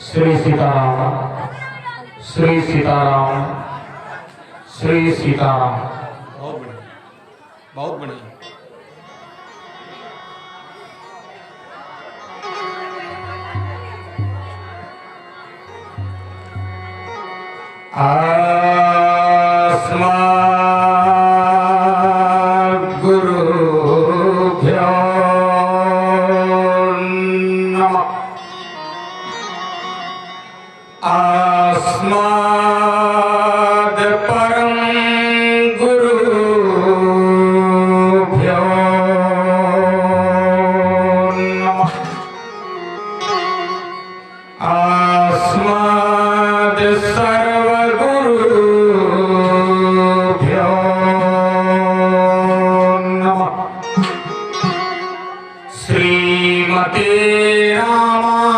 श्री सीताराम, श्री सीताराम, श्री सीताराम। बहुत बढ़िया, बहुत बढ़िया। गुरुभ्यो नमः। अस्मद् परं गुरुभ्यो नमः। अस्मद् सर्वगुरुभ्यो नमः। श्रीमते रामानुजाय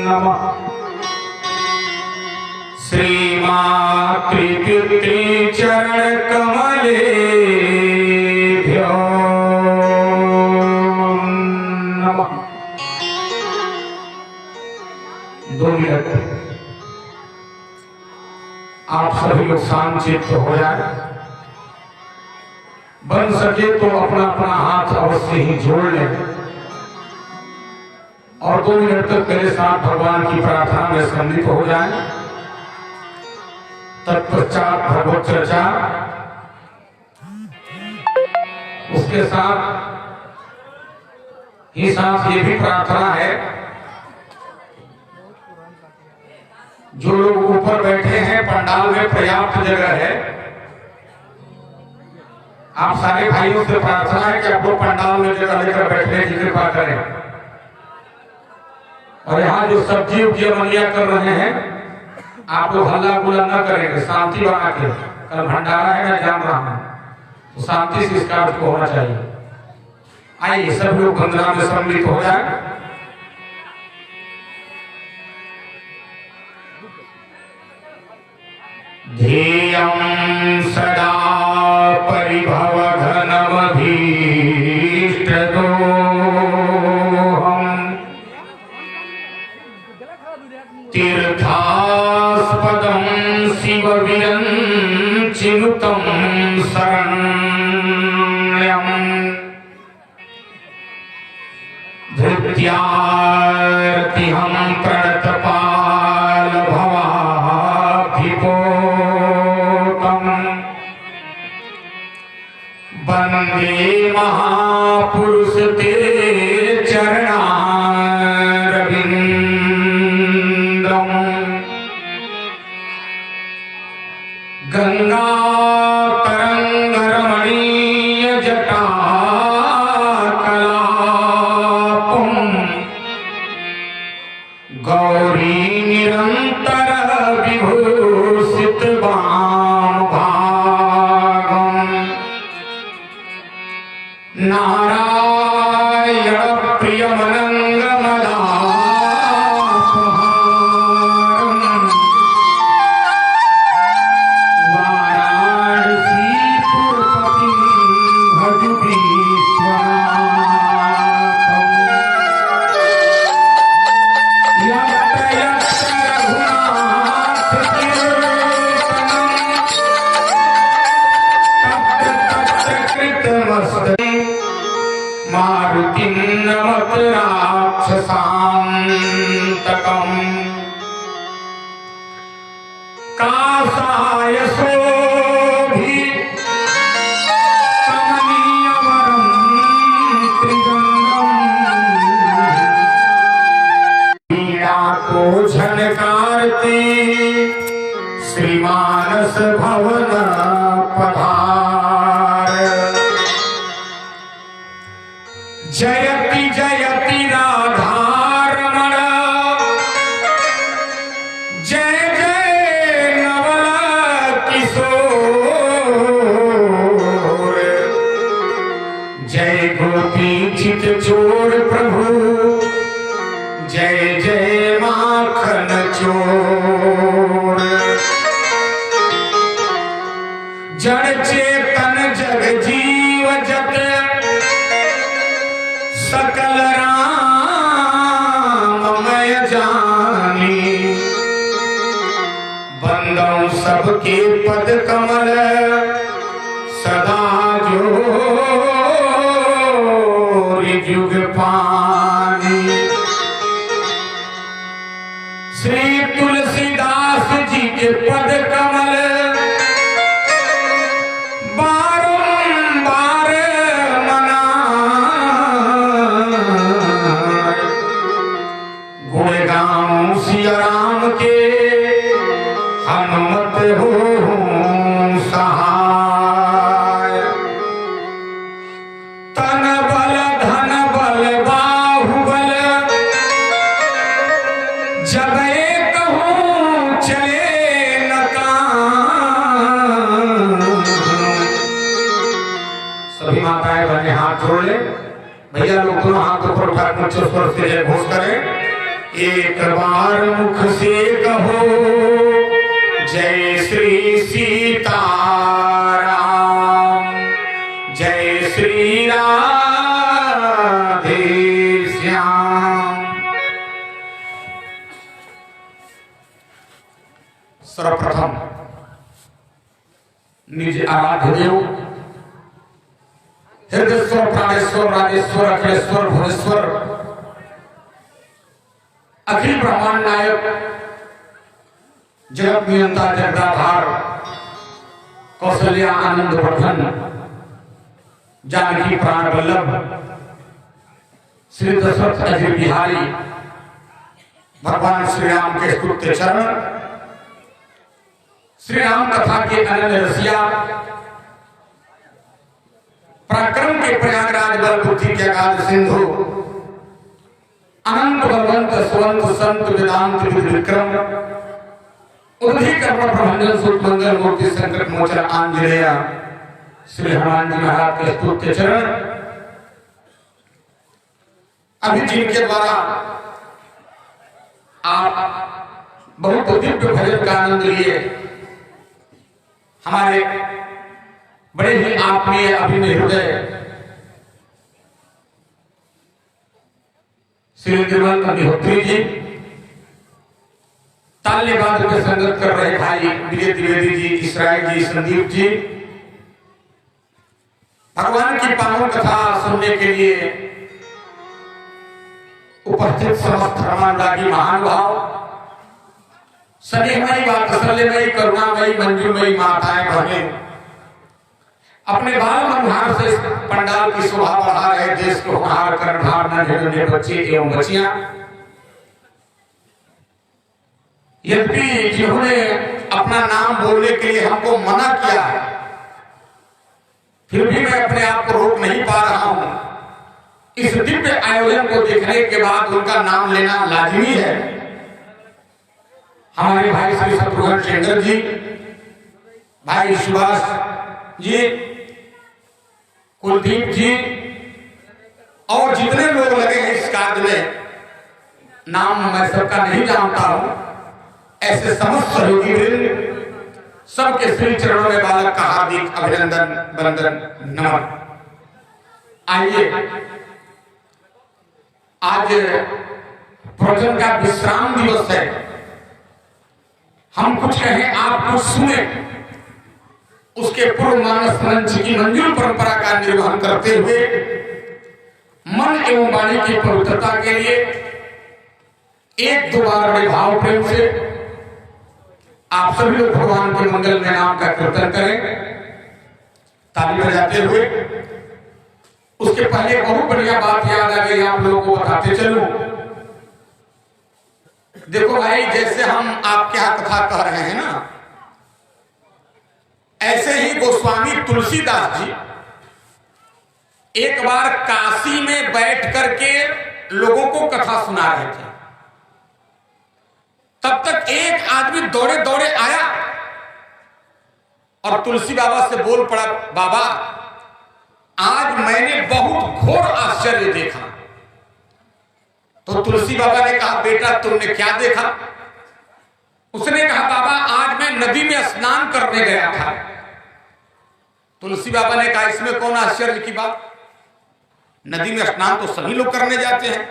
नमः। श्रीमातृपितृ चरणकमलेभ्यो नमः। 2 मिनट आप सभी लोग शांतचित्त हो जाए। बन सके तो अपना अपना हाथ अवश्य ही जोड़ लें और 2 मिनट तक मेरे साथ भगवान की प्रार्थना में सम्मिलित हो जाएं। तत्पश्चात भगवत चर्चा, उसके साथ ही साथ ये भी प्रार्थना है, जो लोग ऊपर बैठे हैं पंडाल में पर्याप्त जगह है, आप सारे भाइयों से प्रार्थना है कि आप लोग पंडाल में जगह लेकर बैठने की कृपा करें। और यहाँ जो सब्जी उब्जी मंडिया कर रहे हैं, आप लोग हल्ला गुल्ला न करेंगे, शांति बना के। कल भंडारा है, मैं जान रहा हूँ, तो शांति से इस कार्य को होना चाहिए। आइए सब लोग वंदना में सम्मिलित हो जाए। ध्येयं सदा परिभवघनमभीष्टदोहम् तीर्थास्पदं शिवविरञ्चिनुतं शरण्यम् धृत्यार्तिहं प्रणतपालभवाभिपोतम् वन्दे महापुरुष ते चरणारविन्दम् गंगा तरंगरमणीय जटाकलापम् गौरी निरंतर विभूषित वामभागम् नारायण प्रियमनंगमदापहारम् वाराणसीपुरपतिं भज विश्वनाथम् यत्र यत्र रघुनाथ कीर्तनं तत्र तत्र कृतमस्तके मारुतिं नमत राक्षसान्तकम् कासाय शोभितमनीयवरं त्रिदण्डम् वीणा को झनकारते श्रीमानस भवन पधार। जयति जयति राधारमण जय जय नवल किशोर जय गोपी चित चोर प्रभु जय जय माखन चोर। जड़ चेतन जग जीव जत सकल राममय जानी, बंदों सबके पद कमल सदा जो जुग पानी। श्री तुलसीदास जी के पद कमल बारंबार मनाए, गुण गाऊं सिया राम के हनुमत हो सहाय। तन बल धन बल बाहुबल जब एक हूँ चले न काम। सभी माताएं बहने हाथ जोड़ ले, भैया लोग दोनों हाथ ऊपर उठा ऊंचे स्वर से जय घोष करें। एक बार मुख से कहो जय श्री सीताराम, जय श्री राधे श्याम। सर्वप्रथम निज आराध्य देव हृदयेश्वर प्राणेश्वर राजेश्वर अखिलेश्वर भुवनेश्वर अखिल ब्रह्मांड नायक जगत नियंता जगदाधार कौशल्या आनंद वर्धन जानकी प्राण वल्लभ श्री दशरथ अजीर बिहारी भगवान श्री राम के स्तुत्य चरण, श्री राम कथा के अनन्य रसिया, पराक्रम के प्रयागराज बल बुद्धि के अगाध सिंधु, अनंत बलवंत स्वंत संत वेदांत विक्रम, उद्धि कर्म प्रभंजन सुख मंगल मूर्ति संकट मोचन आंजनेय श्री हनुमान जी महाराज के स्तुत्य चरण। अभी जिनके द्वारा आप बहुत दिव्य भजन का आनंद लिए, हमारे बड़े ही आत्मीय अभिनय हृदय श्री निर्मल अग्निहोत्री जी, ताल्यवाद में संगत कर रहे भाई विजय द्विवेदी जी, इसराइल जी, संदीप जी, भगवान की पावन कथा सुनने के लिए उपस्थित समस्त धर्मानुरागी महानुभाव, स्नेहमयी वात्सल्यमयी करुणामयी मंजूमयी माताएं बहनें, अपने बाल मनोहार से पंडाल की शोभा बढ़ा रहे देश को होनहार कर्णधार नन्हे बच्चे एवं बच्चियां, यद्यपि जिन्होंने अपना नाम बोलने के लिए हमको मना किया है, फिर भी मैं अपने आप को रोक नहीं पा रहा हूं। इस दिव्य आयोजन को देखने के बाद उनका नाम लेना लाजिमी है। हमारे भाई श्री शत्रुघ्न टेंडर जी, भाई सुभाष जी, कुलदीप जी और जितने लोग लगे हैं इस कार्य में, नाम मैं सबका नहीं जानता हूं, ऐसे समस्त सहयोगी सबके श्री चरणों में बालक का हार्दिक अभिनंदन वंदन नमन। आइए, आज प्रवचन का विश्राम दिवस है, हम कुछ कहें आप कुछ सुने, उसके पूर्व मानस मंच की मंजूर परंपरा का निर्वहन करते हुए मन एवं वाणी की पवित्रता के लिए एक दो बार बड़े भाव प्रेम से आप सभी लोग भगवान के मंगल में नाम का कीर्तन करें, ताली बजाते हुए। उसके पहले बहुत बढ़िया बात याद आ गई, आप लोगों को बताते चलूं। देखो भाई, जैसे हम आपके यहाँ कथा कह रहे हैं ना, ऐसे ही गोस्वामी तुलसीदास जी एक बार काशी में बैठ करके लोगों को कथा सुना रहे थे। तब तक एक आदमी दौड़े दौड़े आया और तुलसी बाबा से बोल पड़ा, बाबा आज मैंने बहुत घोर आश्चर्य देखा। तो तुलसी बाबा ने कहा, बेटा तुमने क्या देखा? उसने कहा, बाबा आज मैं नदी में स्नान करने गया था। तुलसी बाबा ने कहा, इसमें कौन आश्चर्य की बात? नदी में स्नान तो सभी लोग करने जाते हैं।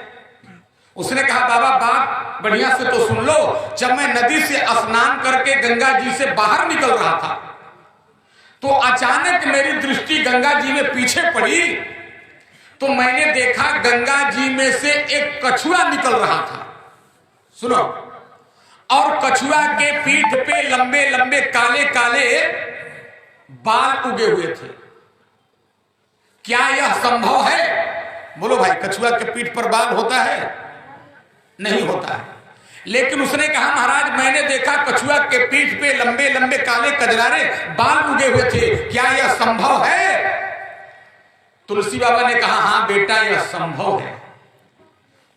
उसने कहा बाबा बात बढ़िया से तो सुन लो, जब मैं नदी से स्नान करके गंगा जी से बाहर निकल रहा था तो अचानक मेरी दृष्टि गंगा जी में पीछे पड़ी, तो मैंने देखा गंगा जी में से एक कछुआ निकल रहा था। सुनो, और कछुआ के पीठ पे लंबे लंबे काले काले बाल उगे हुए थे। क्या यह संभव है? बोलो भाई, कछुआ के पीठ पर बाल होता है? नहीं होता है। लेकिन उसने कहा महाराज मैंने देखा कछुआ के पीठ पे लंबे लंबे काले कजरारे बाल उगे हुए थे, क्या यह संभव है? तुलसी बाबा ने कहा हाँ बेटा यह संभव है।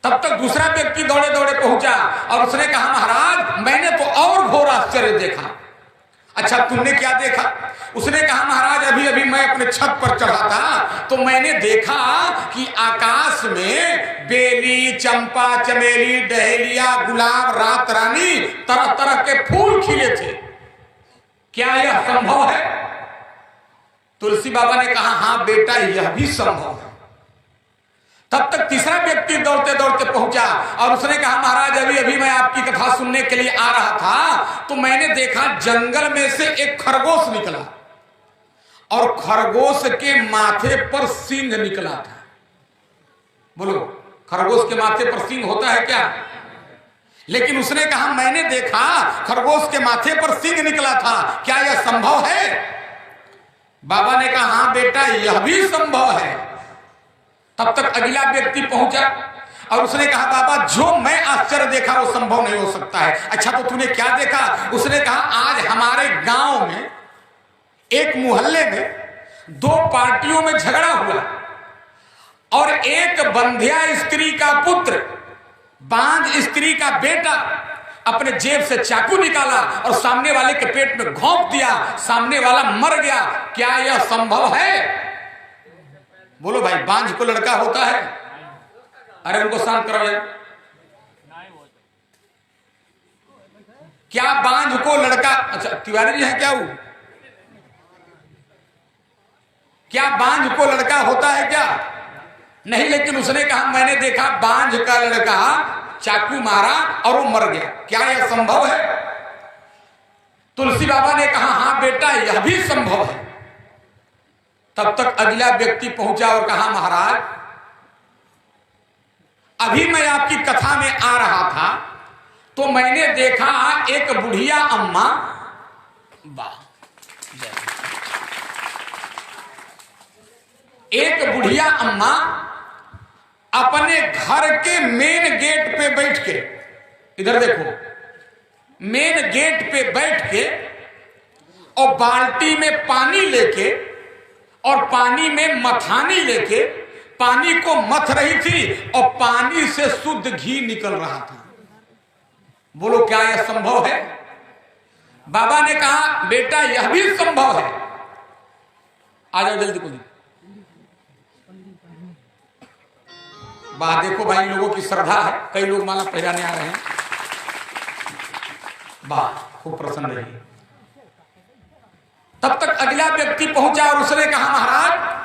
तब तक दूसरा व्यक्ति दौड़े दौड़े पहुंचा और उसने कहा महाराज मैंने तो और घोर आश्चर्य देखा। अच्छा तुमने क्या देखा? उसने कहा महाराज अभी अभी मैं अपने छत पर चढ़ा था तो मैंने देखा कि आकाश में बेली, चंपा, चमेली, डहेलिया, गुलाब, रात रानी तरह तरह के फूल खिले थे। क्या यह संभव है? तुलसी बाबा ने कहा हाँ बेटा यह भी संभव है। तब तक तीसरा व्यक्ति दौड़ते दौड़ते पहुंचा और उसने कहा महाराज अभी अभी मैं आपकी कथा सुनने के लिए आ रहा था तो मैंने देखा जंगल में से एक खरगोश निकला और खरगोश के माथे पर सींग निकला था। बोलो, खरगोश के माथे पर सींग होता है क्या? लेकिन उसने कहा मैंने देखा खरगोश के माथे पर सींग निकला था, क्या यह संभव है? बाबा ने कहा हाँ बेटा यह भी संभव है। तब तक अगला व्यक्ति पहुंचा और उसने कहा बाबा जो मैं आश्चर्य देखा वो संभव नहीं हो सकता है। अच्छा तो तूने क्या देखा? उसने कहा आज हमारे गांव में एक मोहल्ले में दो पार्टियों में झगड़ा हुआ और एक बंध्या स्त्री का पुत्र बांझ स्त्री का बेटा अपने जेब से चाकू निकाला और सामने वाले के पेट में घोंप दिया, सामने वाला मर गया। क्या यह संभव है? बोलो भाई, बांझ को लड़का होता है? अरे उनको शांत करो यार। क्या बांझ को लड़का? अच्छा तिवारी जी है क्या वो? क्या बांझ को लड़का होता है क्या? नहीं, लेकिन उसने कहा मैंने देखा बांझ का लड़का चाकू मारा और वो मर गया। क्या यह संभव है? तुलसी बाबा ने कहा हाँ बेटा यह भी संभव है। तब तक अगला व्यक्ति पहुंचा और कहा महाराज अभी मैं आपकी कथा में आ रहा था तो मैंने देखा एक बुढ़िया अम्मा, एक बुढ़िया अम्मा अपने घर के मेन गेट पे बैठ के, इधर देखो, मेन गेट पे बैठ के और बाल्टी में पानी लेके और पानी में मथानी लेके पानी को मथ रही थी और पानी से शुद्ध घी निकल रहा था। बोलो क्या यह संभव है? बाबा ने कहा बेटा यह भी संभव है। आ जाओ जल्दी को। वाह देखो भाई लोगों की श्रद्धा है, कई लोग माला पहराने आ रहे हैं। वाह खूब प्रसन्न रही। तब तक अगला व्यक्ति पहुंचा और उसने कहा महाराज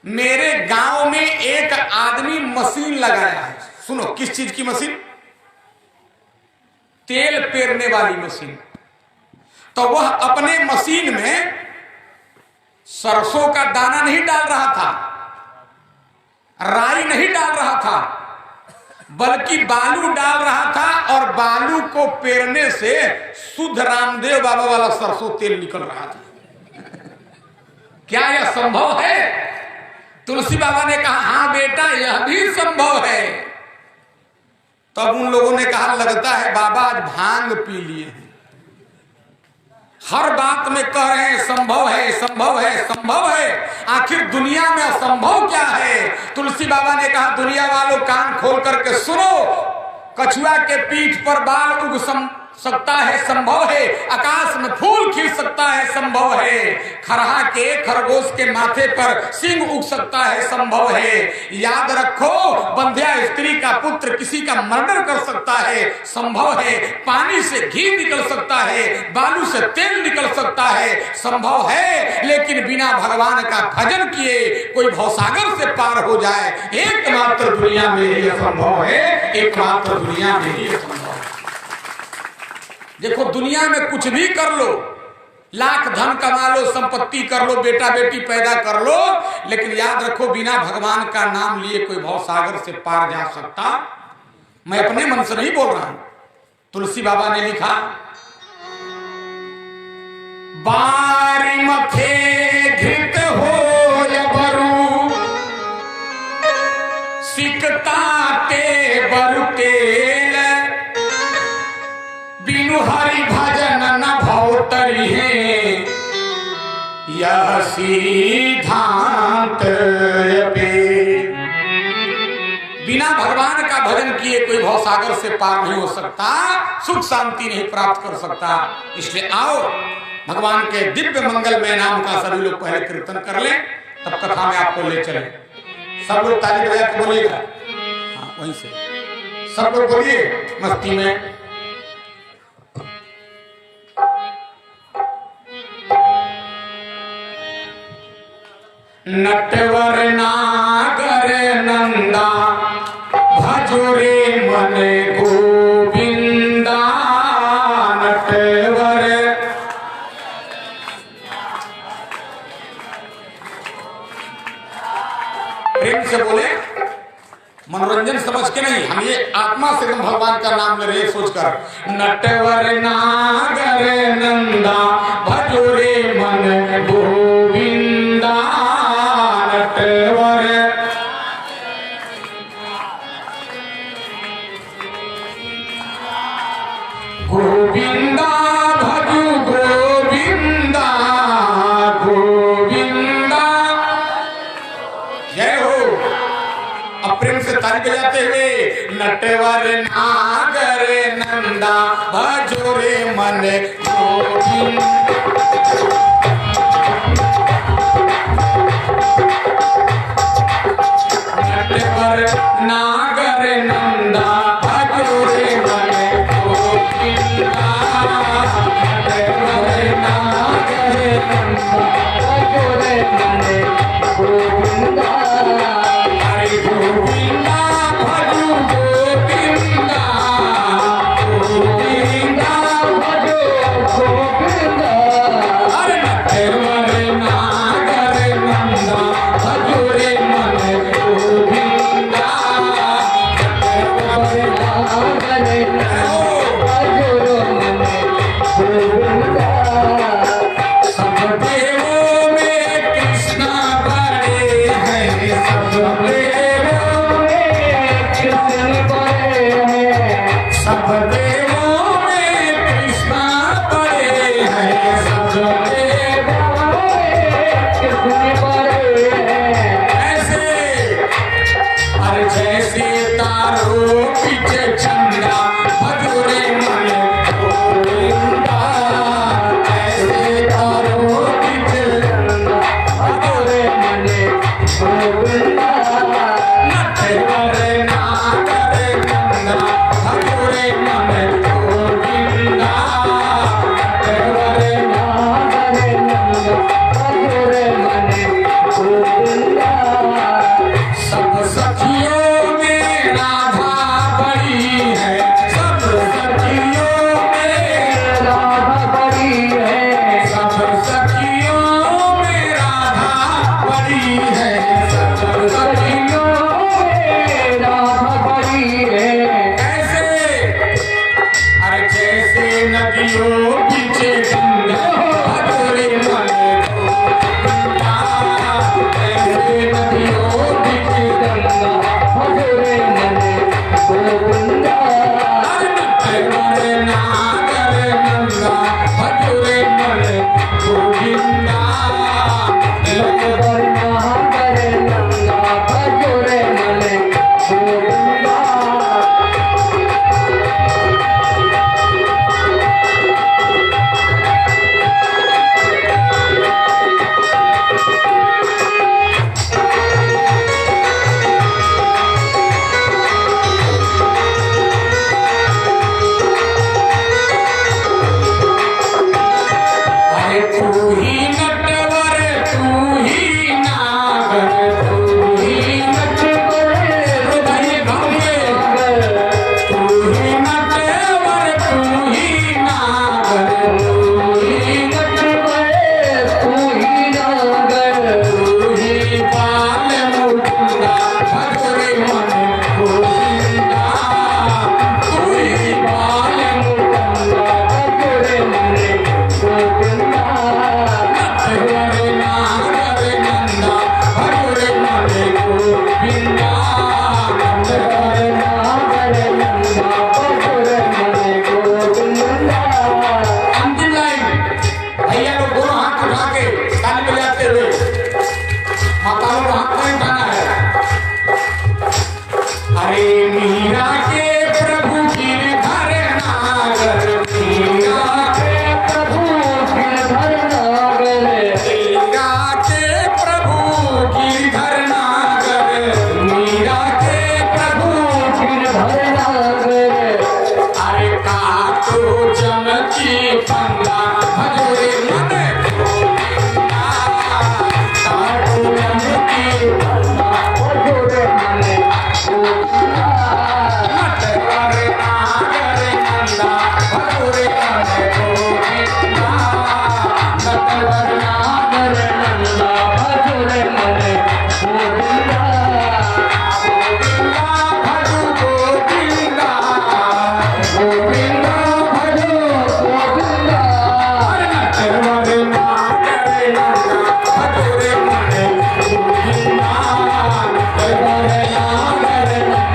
मेरे गांव में एक आदमी मशीन लगाया है। सुनो, किस चीज की मशीन? तेल पेरने वाली मशीन। तो वह अपने मशीन में सरसों का दाना नहीं डाल रहा था, राई नहीं डाल रहा था, बल्कि बालू डाल रहा था और बालू को पेरने से शुद्ध रामदेव बाबा वाला सरसों तेल निकल रहा था। क्या यह संभव है? तुलसी बाबा ने कहा हाँ बेटा यह भी संभव है। तब उन लोगों ने कहा लगता है बाबा आज भांग पी लिए हैं, हर बात में कह रहे हैं संभव है, संभव है, संभव है। आखिर दुनिया में असंभव क्या है? तुलसी बाबा ने कहा दुनिया वालों कान खोल करके सुनो, कछुआ के पीठ पर बाल सकता है, संभव है। आकाश में फूल खिल सकता है, संभव है। खरहा के खरगोश के माथे पर सिंह उग सकता है, संभव है। याद रखो, बंध्या स्त्री का पुत्र किसी का मर्डर कर सकता है, संभव है। पानी से घी निकल सकता है, बालू से तेल निकल सकता है, संभव है। लेकिन बिना भगवान का भजन किए कोई भवसागर से पार हो जाए, एकमात्र दुनिया में ही संभव है, एकमात्र दुनिया में ही संभव है। देखो, दुनिया में कुछ भी कर लो, लाख धन कमा लो, संपत्ति कर लो, बेटा बेटी पैदा कर लो, लेकिन याद रखो, बिना भगवान का नाम लिए कोई भवसागर से पार जा सकता। मैं अपने मन से नहीं बोल रहा हूं, तुलसी बाबा ने लिखा, बारी मथे घृत हो बरु सिकता ते बरु तेल, बिनु हरि भजन न भवतरी है, यह सिद्धांत बिना भगवान का भजन किए कोई भवसागर से पार नहीं हो सकता, सुख शांति नहीं प्राप्त कर सकता। इसलिए आओ, भगवान के दिव्य मंगलमय नाम का सभी लोग पहले कीर्तन कर लें, तब कथा में आपको ले चले। सब लोग ताली बजा के बोलिएगा, हाँ वहीं से सब लोग बोलिए मस्ती में। नटवर नागर नंदा भजुरे मन गोविंदा, नटवर प्रेम से बोले, मनोरंजन समझ के नहीं, हम ये आत्मा से हम भगवान का नाम ले रहे सोचकर। नटवर नागर नंदा भजुरे मन गोविंदा, नटवर गोविंदा भजु गोविंदा, गोविंदा जय हो। अब प्रेम से ताली बजाते हुए, नटवर नागर नंदा भजोरे मन गोविंदा, नटवर नागर नंदा भजोरे मन गोविंदा, नटवर नागर नंदा भजोरे मन गोविंदा, हरि गोविंदा भजु गोविंदा, गोविंदा भजु गोविंदा, हरि नटवर नागर नंदा भजोरे मन गोविंदा, नटवर नागर नंदा भजोरे मन गोविंदा। सब देवों में कृष्णा बड़े हैं, सब देवों में कृष्ण बड़े हैं, सब देवों में कृष्णा बड़े हैं, सब देवों में कृष्ण बड़े हैं। ऐसे अरे जैसे तारों पीछे चंदा भजोरे मन गोविंदा, ऐसे तारों पीछे चंदा भजोरे मन गोविंदा, नटवर नागर नंदा भजोरे मन गोविंदा, नटवर नागर नंदा भजोरे मन गोविंदा। सब सखियों में राधा बड़ी है, सब सखियों में राधा बड़ी है, सब सखियों में राधा बड़ी है, सब सखियों में राधा बड़ी है। ऐसे अरे जैसे नदियों पीछे गंगा भजोरे मन गोविंदा, ऐसे भजोरे मन गोविंदा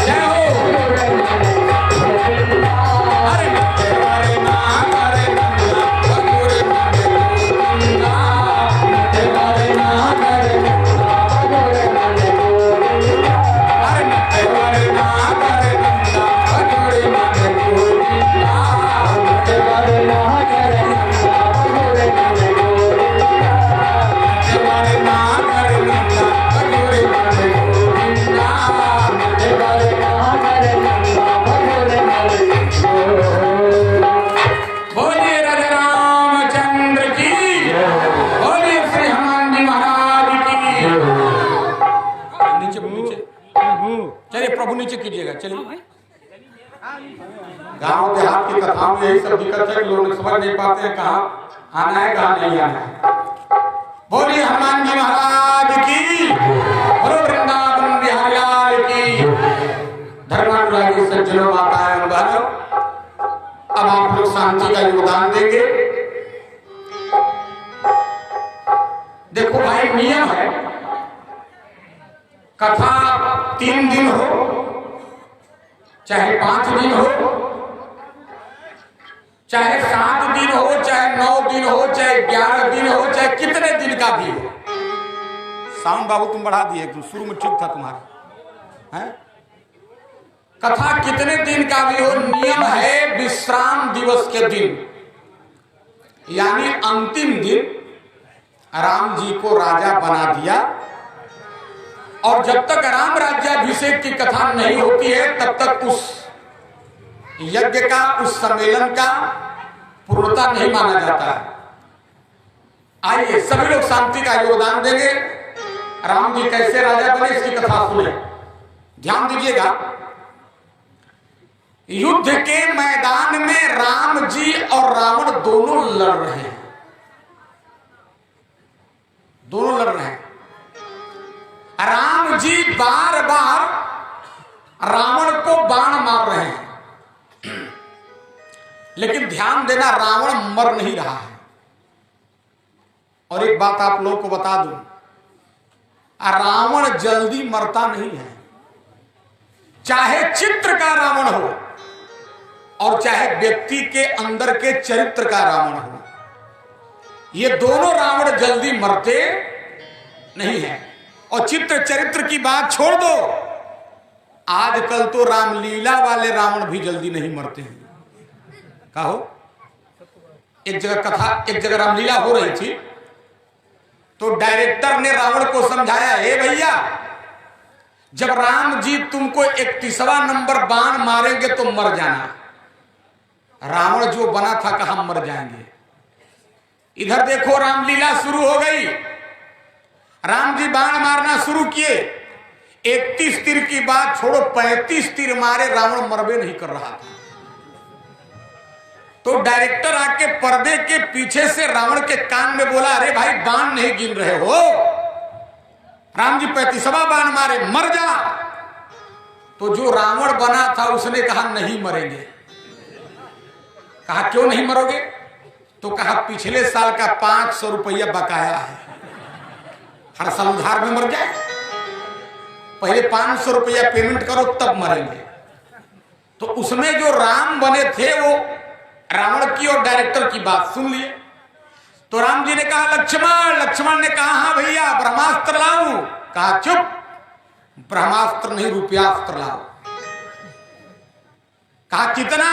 जय हो अरे भजोरे नंदा भजोरे मन गोविंदा अरे भजोरे नंदा भजोरे मन गोविंदा बोलिए राजा रामचंद्र की, बोलिए श्री हनुमान जी महाराज की। नीचे नीचे चलिए प्रभु नीचे कीजिएगा। चलिए गांव देहात की कथाओं में यही सब दिक्कत है कि लोग समझ नहीं पाते हैं कहाँ आना है कहाँ नहीं आना है। बोलिए हनुमान जी महाराज की, बोलो वृंदावन बिहारी लाल की। धर्मानुरागी सज्जनों माताएं और बहनों, अब आप लोग शांति का योगदान देंगे। देखो भाई नियम है, कथा 3 दिन हो चाहे 5 दिन हो चाहे 7 दिन हो चाहे 9 दिन हो चाहे 11 दिन हो चाहे कितने दिन का भी हो। साउंड बाबू तुम बढ़ा दिए, शुरू में ठीक था तुम्हारा है? कथा कितने दिन का भी हो, नियम है विश्राम दिवस के दिन यानी अंतिम दिन राम जी को राजा बना दिया और जब तक राम राज्याभिषेक की कथा नहीं होती है तब तक उस यज्ञ का उस सम्मेलन का पूर्णता नहीं माना जाता है। आइए सभी लोग शांति का योगदान देंगे। राम जी कैसे राजा बने इसकी कथा सुने, ध्यान दीजिएगा। युद्ध के मैदान में राम जी और रावण दोनों लड़ रहे हैं, दोनों लड़ रहे हैं। राम जी बार बार रावण को बाण मार रहे हैं, लेकिन ध्यान देना रावण मर नहीं रहा है। और एक बात आप लोगों को बता दूं, रावण जल्दी मरता नहीं है। चाहे चित्र का रावण हो और चाहे व्यक्ति के अंदर के चरित्र का रावण हो, ये दोनों रावण जल्दी मरते नहीं है। और चित्र चरित्र की बात छोड़ दो, आजकल तो रामलीला वाले रावण भी जल्दी नहीं मरते हैं। कहो एक जगह रामलीला हो रही थी तो डायरेक्टर ने रावण को समझाया, हे भैया जब राम जी तुमको 31वां नंबर बाण मारेंगे तो मर जाना। रावण जो बना था कहां मर जाएंगे। इधर देखो रामलीला शुरू हो गई, राम जी बाण मारना शुरू किए। 31 तीर की बात छोड़ो, 35 तीर मारे रावण मरबे नहीं कर रहा था। तो डायरेक्टर आके पर्दे के पीछे से रावण के कान में बोला, अरे भाई बाण नहीं गिन रहे हो, राम जी 35वां बाण मारे, मर जा। तो जो रावण बना था उसने कहा नहीं मरेंगे। कहा क्यों नहीं मरोगे? तो कहा पिछले साल का 500 रुपया बकाया है, हर साल उधार में मर जाए, पहले 500 रुपया पेमेंट करो तब मरेंगे। तो उसमें जो राम बने थे वो रावण की और डायरेक्टर की बात सुन लिए। तो राम जी ने कहा लक्ष्मण, लक्ष्मण ने कहा हाँ भैया ब्रह्मास्त्र लाऊं। कहा चुप, ब्रह्मास्त्र नहीं रुपयास्त्र लाओ। कहा कितना?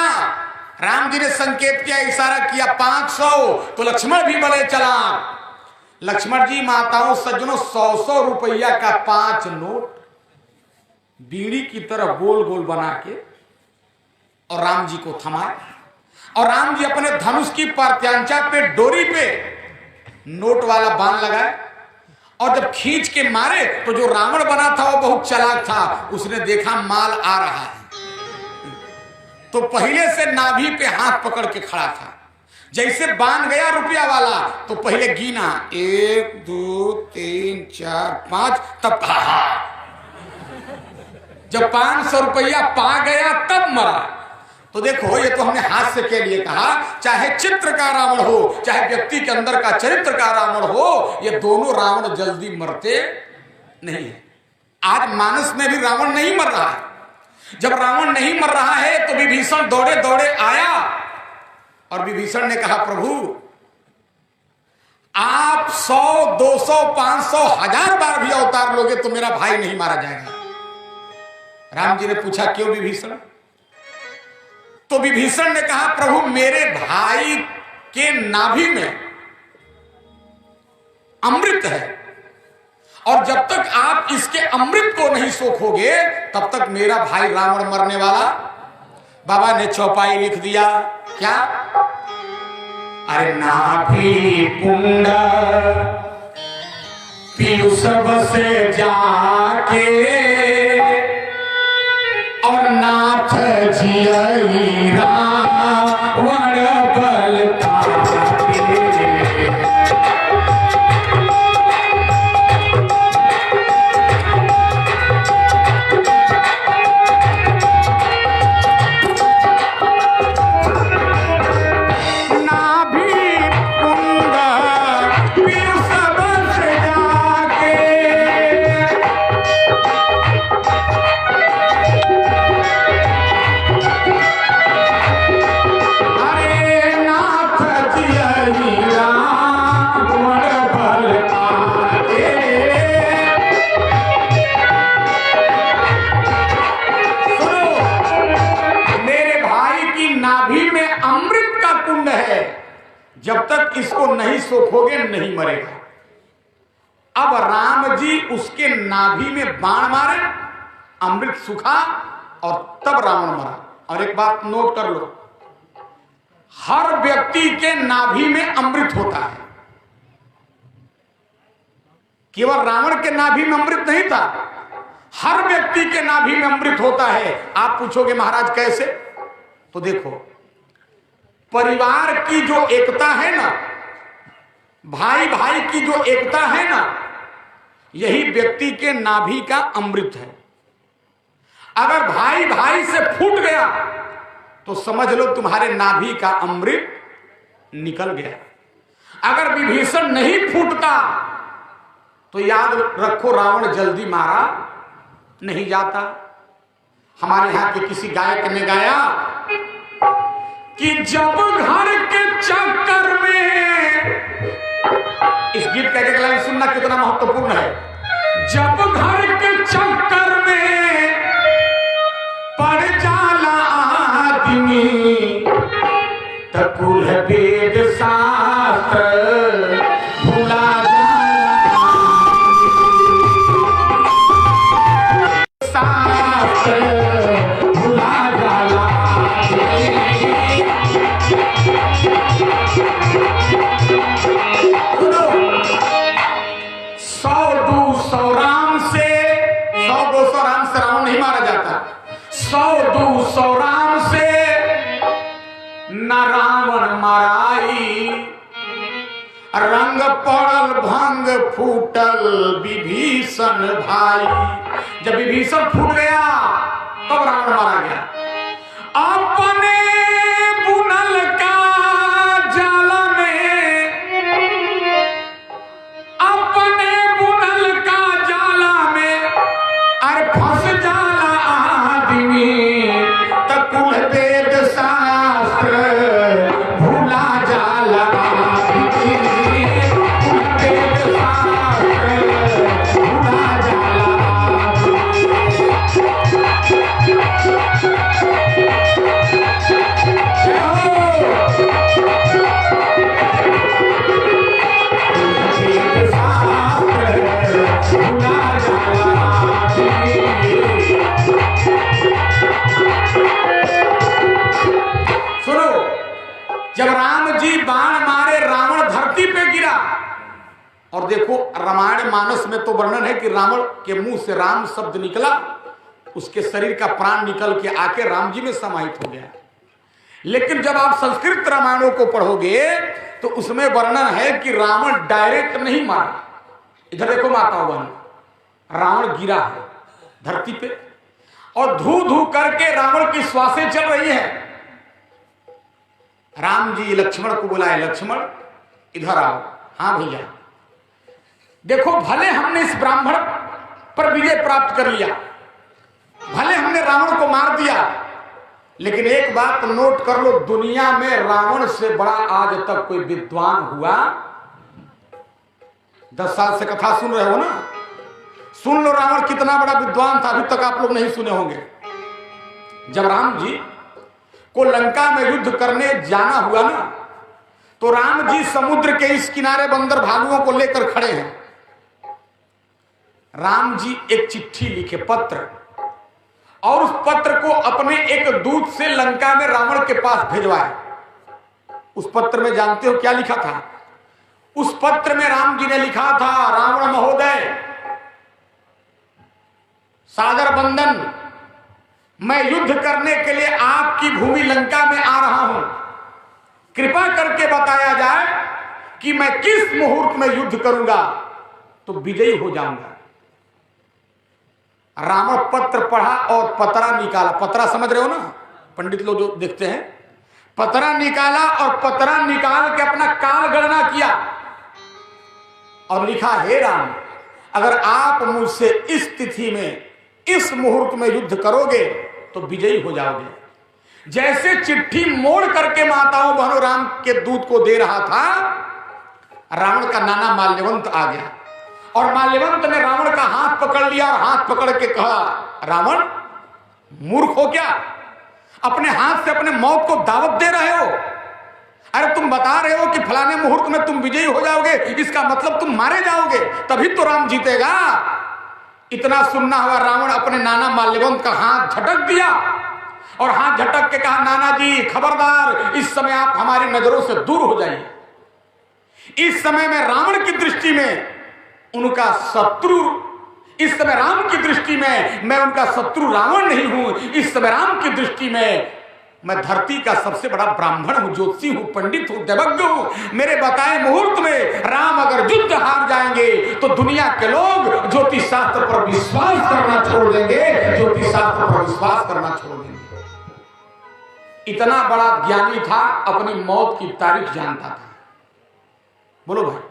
राम जी ने संकेत किया, इशारा किया 500। तो लक्ष्मण भी बोले चला। लक्ष्मण जी माताओं सज्जनों 100 रुपया का 5 नोट बीड़ी की तरह गोल गोल बना के और राम जी को थमाए। और राम जी अपने धनुष की पार्थ्यांचा पे डोरी पे नोट वाला बाण लगाए और जब खींच के मारे तो जो रावण बना था वो बहुत चालाक था, उसने देखा माल आ रहा है तो पहले से नाभि पे हाथ पकड़ के खड़ा था। जैसे बांध गया रुपया वाला तो पहले गिना 1 2 3 4 5, तब कहा। जब 500 रुपया पा गया तब मरा। तो देखो, ये तो हमने हास्य के लिए कहा, चाहे चित्र का रावण हो, चाहे व्यक्ति के अंदर का चरित्र का रावण हो, ये दोनों रावण जल्दी मरते नहीं है। आज मानस में भी रावण नहीं मर रहा है। जब रावण नहीं मर रहा है तो विभीषण दौड़े दौड़े आया और विभीषण ने कहा, प्रभु आप 100, 200, 500, 1000 बार भी अवतार लोगे तो मेरा भाई नहीं मारा जाएगा। राम जी ने पूछा, क्यों विभीषण? तो विभीषण ने कहा, प्रभु मेरे भाई के नाभि में अमृत है और जब तक आप इसके अमृत को नहीं सोखोगे तब तक मेरा भाई रावण मरने वाला। बाबा ने चौपाई लिख दिया, क्या? अरे नाभि कुंड पीयूष से जाके और नाथ जियई रावण बल पाके। जब तक इसको नहीं सोखोगे नहीं मरेगा। अब राम जी उसके नाभि में बाण मारे, अमृत सूखा और तब रावण मरा। और एक बात नोट कर लो, हर व्यक्ति के नाभि में अमृत होता है, केवल रावण के नाभि में अमृत नहीं था, हर व्यक्ति के नाभि में अमृत होता है। आप पूछोगे महाराज कैसे? तो देखो, परिवार की जो एकता है ना, भाई भाई की जो एकता है ना, यही व्यक्ति के नाभि का अमृत है। अगर भाई भाई से फूट गया तो समझ लो तुम्हारे नाभि का अमृत निकल गया। अगर विभीषण नहीं फूटता तो याद रखो रावण जल्दी मारा नहीं जाता। हमारे यहां के किसी गायक ने गाया कि जब घर के चक्कर में, इस गीत का एक लाइन सुनना कितना महत्वपूर्ण है। जब घर के चक्कर में पड़ जाला आदमी त कुल वेद शास्त्र भुला जाला, शास्त्र भुला जाला। रावण नहीं मारा जाता। 100-200 राम से न रावण माराई, रंग पड़ल भंग फूटल विभीषण भाई। जब विभीषण फूट गया तब रावण मारा गया। अपने बुनल का जाल में, अपने बुनल का जाला में अरे फंस जाला आदमी त कुल वेद शास्त्र भूला जाला आदमी, कुल वेद शास्त्र भूला जाला सुनो, जब राम जी बाण मारे रावण धरती पे गिरा, और देखो रामायण मानस में तो वर्णन है कि रावण के मुंह से राम शब्द निकला, उसके शरीर का प्राण निकल के आके राम जी में समाहित हो गया। लेकिन जब आप संस्कृत रामायणों को पढ़ोगे तो उसमें वर्णन है कि रावण डायरेक्ट नहीं मारा। इधर देखो माता बहन, रावण गिरा है धरती पे और धू धू करके रावण की श्वासें चल रही है। राम जी लक्ष्मण को बुलाए, लक्ष्मण इधर आओ। हाँ भैया, देखो भले हमने इस ब्राह्मण पर विजय प्राप्त कर लिया, भले हमने रावण को मार दिया, लेकिन एक बात नोट कर लो, दुनिया में रावण से बड़ा आज तक कोई विद्वान हुआ? 10 साल से कथा सुन रहे हो ना, सुन लो रावण कितना बड़ा विद्वान था, अभी तक आप लोग नहीं सुने होंगे। जब राम जी को लंका में युद्ध करने जाना हुआ ना, तो राम जी समुद्र के इस किनारे बंदर भालुओं को लेकर खड़े हैं। राम जी एक चिट्ठी लिखे, पत्र, और उस पत्र को अपने एक दूत से लंका में रावण के पास भेजवाए। उस पत्र में जानते हो क्या लिखा था? उस पत्र में राम जी ने लिखा था, रावण महोदय, सादर बंदन, मैं युद्ध करने के लिए आपकी भूमि लंका में आ रहा हूं। कृपा करके बताया जाए कि मैं किस मुहूर्त में युद्ध करूंगा तो विजयी हो जाऊंगा। रावण पत्र पढ़ा और पतरा निकाला। पतरा समझ रहे हो ना, पंडित लोग जो देखते हैं, पतरा निकाला और पतरा निकाल के अपना काल गणना किया और लिखा, हे राम, अगर आप मुझसे इस तिथि में इस मुहूर्त में युद्ध करोगे तो विजयी हो जाओगे। जैसे चिट्ठी मोड़ करके माताओं बहनों राम के दूत को दे रहा था, रावण का नाना माल्यवंत आ गया और माल्यवंत ने रावण का हाथ पकड़ लिया और हाथ पकड़ के कहा, रावण मूर्ख हो क्या? अपने हाथ से अपने मौत को दावत दे रहे हो? अरे तुम बता रहे हो कि फलाने मुहूर्त में तुम विजयी हो जाओगे, इसका मतलब तुम मारे जाओगे, तभी तो राम जीतेगा। इतना सुनना हुआ रावण अपने नाना माल्यवंत का हाथ झटक दिया और हाथ झटक के कहा, नाना जी खबरदार, इस समय आप हमारी नजरों से दूर हो जाइए। इस समय में रावण की दृष्टि में उनका शत्रु, इस समय राम की दृष्टि में मैं उनका शत्रु रावण नहीं हूं, इस समय राम की दृष्टि में मैं धरती का सबसे बड़ा ब्राह्मण हूं, ज्योतिषी हूं, पंडित हूं, देवज्ञ हूं। मेरे बताए मुहूर्त में राम अगर युद्ध हार जाएंगे तो दुनिया के लोग ज्योतिष शास्त्र पर विश्वास करना छोड़ देंगे, ज्योतिष शास्त्र पर विश्वास करना छोड़ देंगे। इतना बड़ा ज्ञानी था, अपनी मौत की तारीख जानता था। बोलो भाई।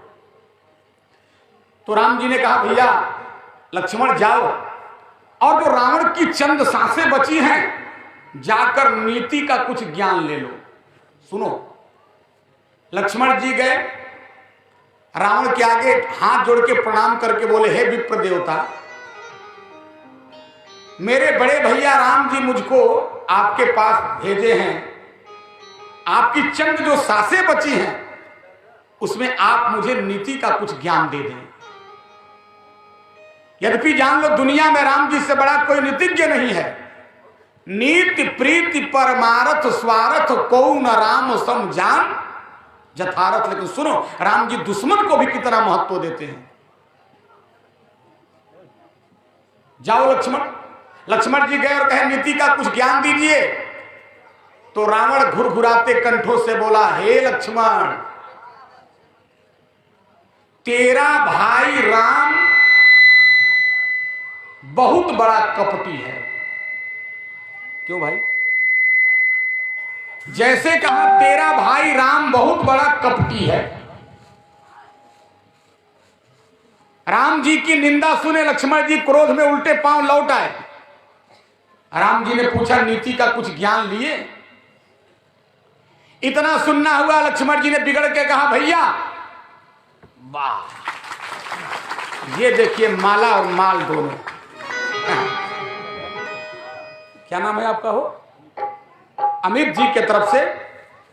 तो राम जी ने कहा, भैया लक्ष्मण जाओ और जो रावण की चंद सांसें बची हैं, जाकर नीति का कुछ ज्ञान ले लो। सुनो, लक्ष्मण जी गए, रावण के आगे हाथ जोड़ के प्रणाम करके बोले, हे विप्र देवता, मेरे बड़े भैया राम जी मुझको आपके पास भेजे हैं। आपकी चंद जो सांसें बची हैं उसमें आप मुझे नीति का कुछ ज्ञान दे दें। यद्यपि जान लो, दुनिया में राम जी से बड़ा कोई नीतिज्ञ नहीं है। नीति प्रीति परमारथ स्वार्थ को न राम सम जान जथारथ। लेकिन सुनो, राम जी दुश्मन को भी कितना महत्व देते हैं। जाओ लक्ष्मण। लक्ष्मण जी गए और कहे, नीति का कुछ ज्ञान दीजिए। तो रावण घुरघुराते कंठों से बोला, हे लक्ष्मण, तेरा भाई राम बहुत बड़ा कपटी है। क्यों भाई? जैसे कहा तेरा भाई राम बहुत बड़ा कपटी है। राम जी की निंदा सुने लक्ष्मण जी क्रोध में उल्टे पांव लौट आए। राम जी ने पूछा, नीति का कुछ ज्ञान लिए? इतना सुनना हुआ, लक्ष्मण जी ने बिगड़ के कहा, भैया वाह, ये देखिए माला और माल दोनों। क्या नाम है आपका? हो अमित जी के तरफ से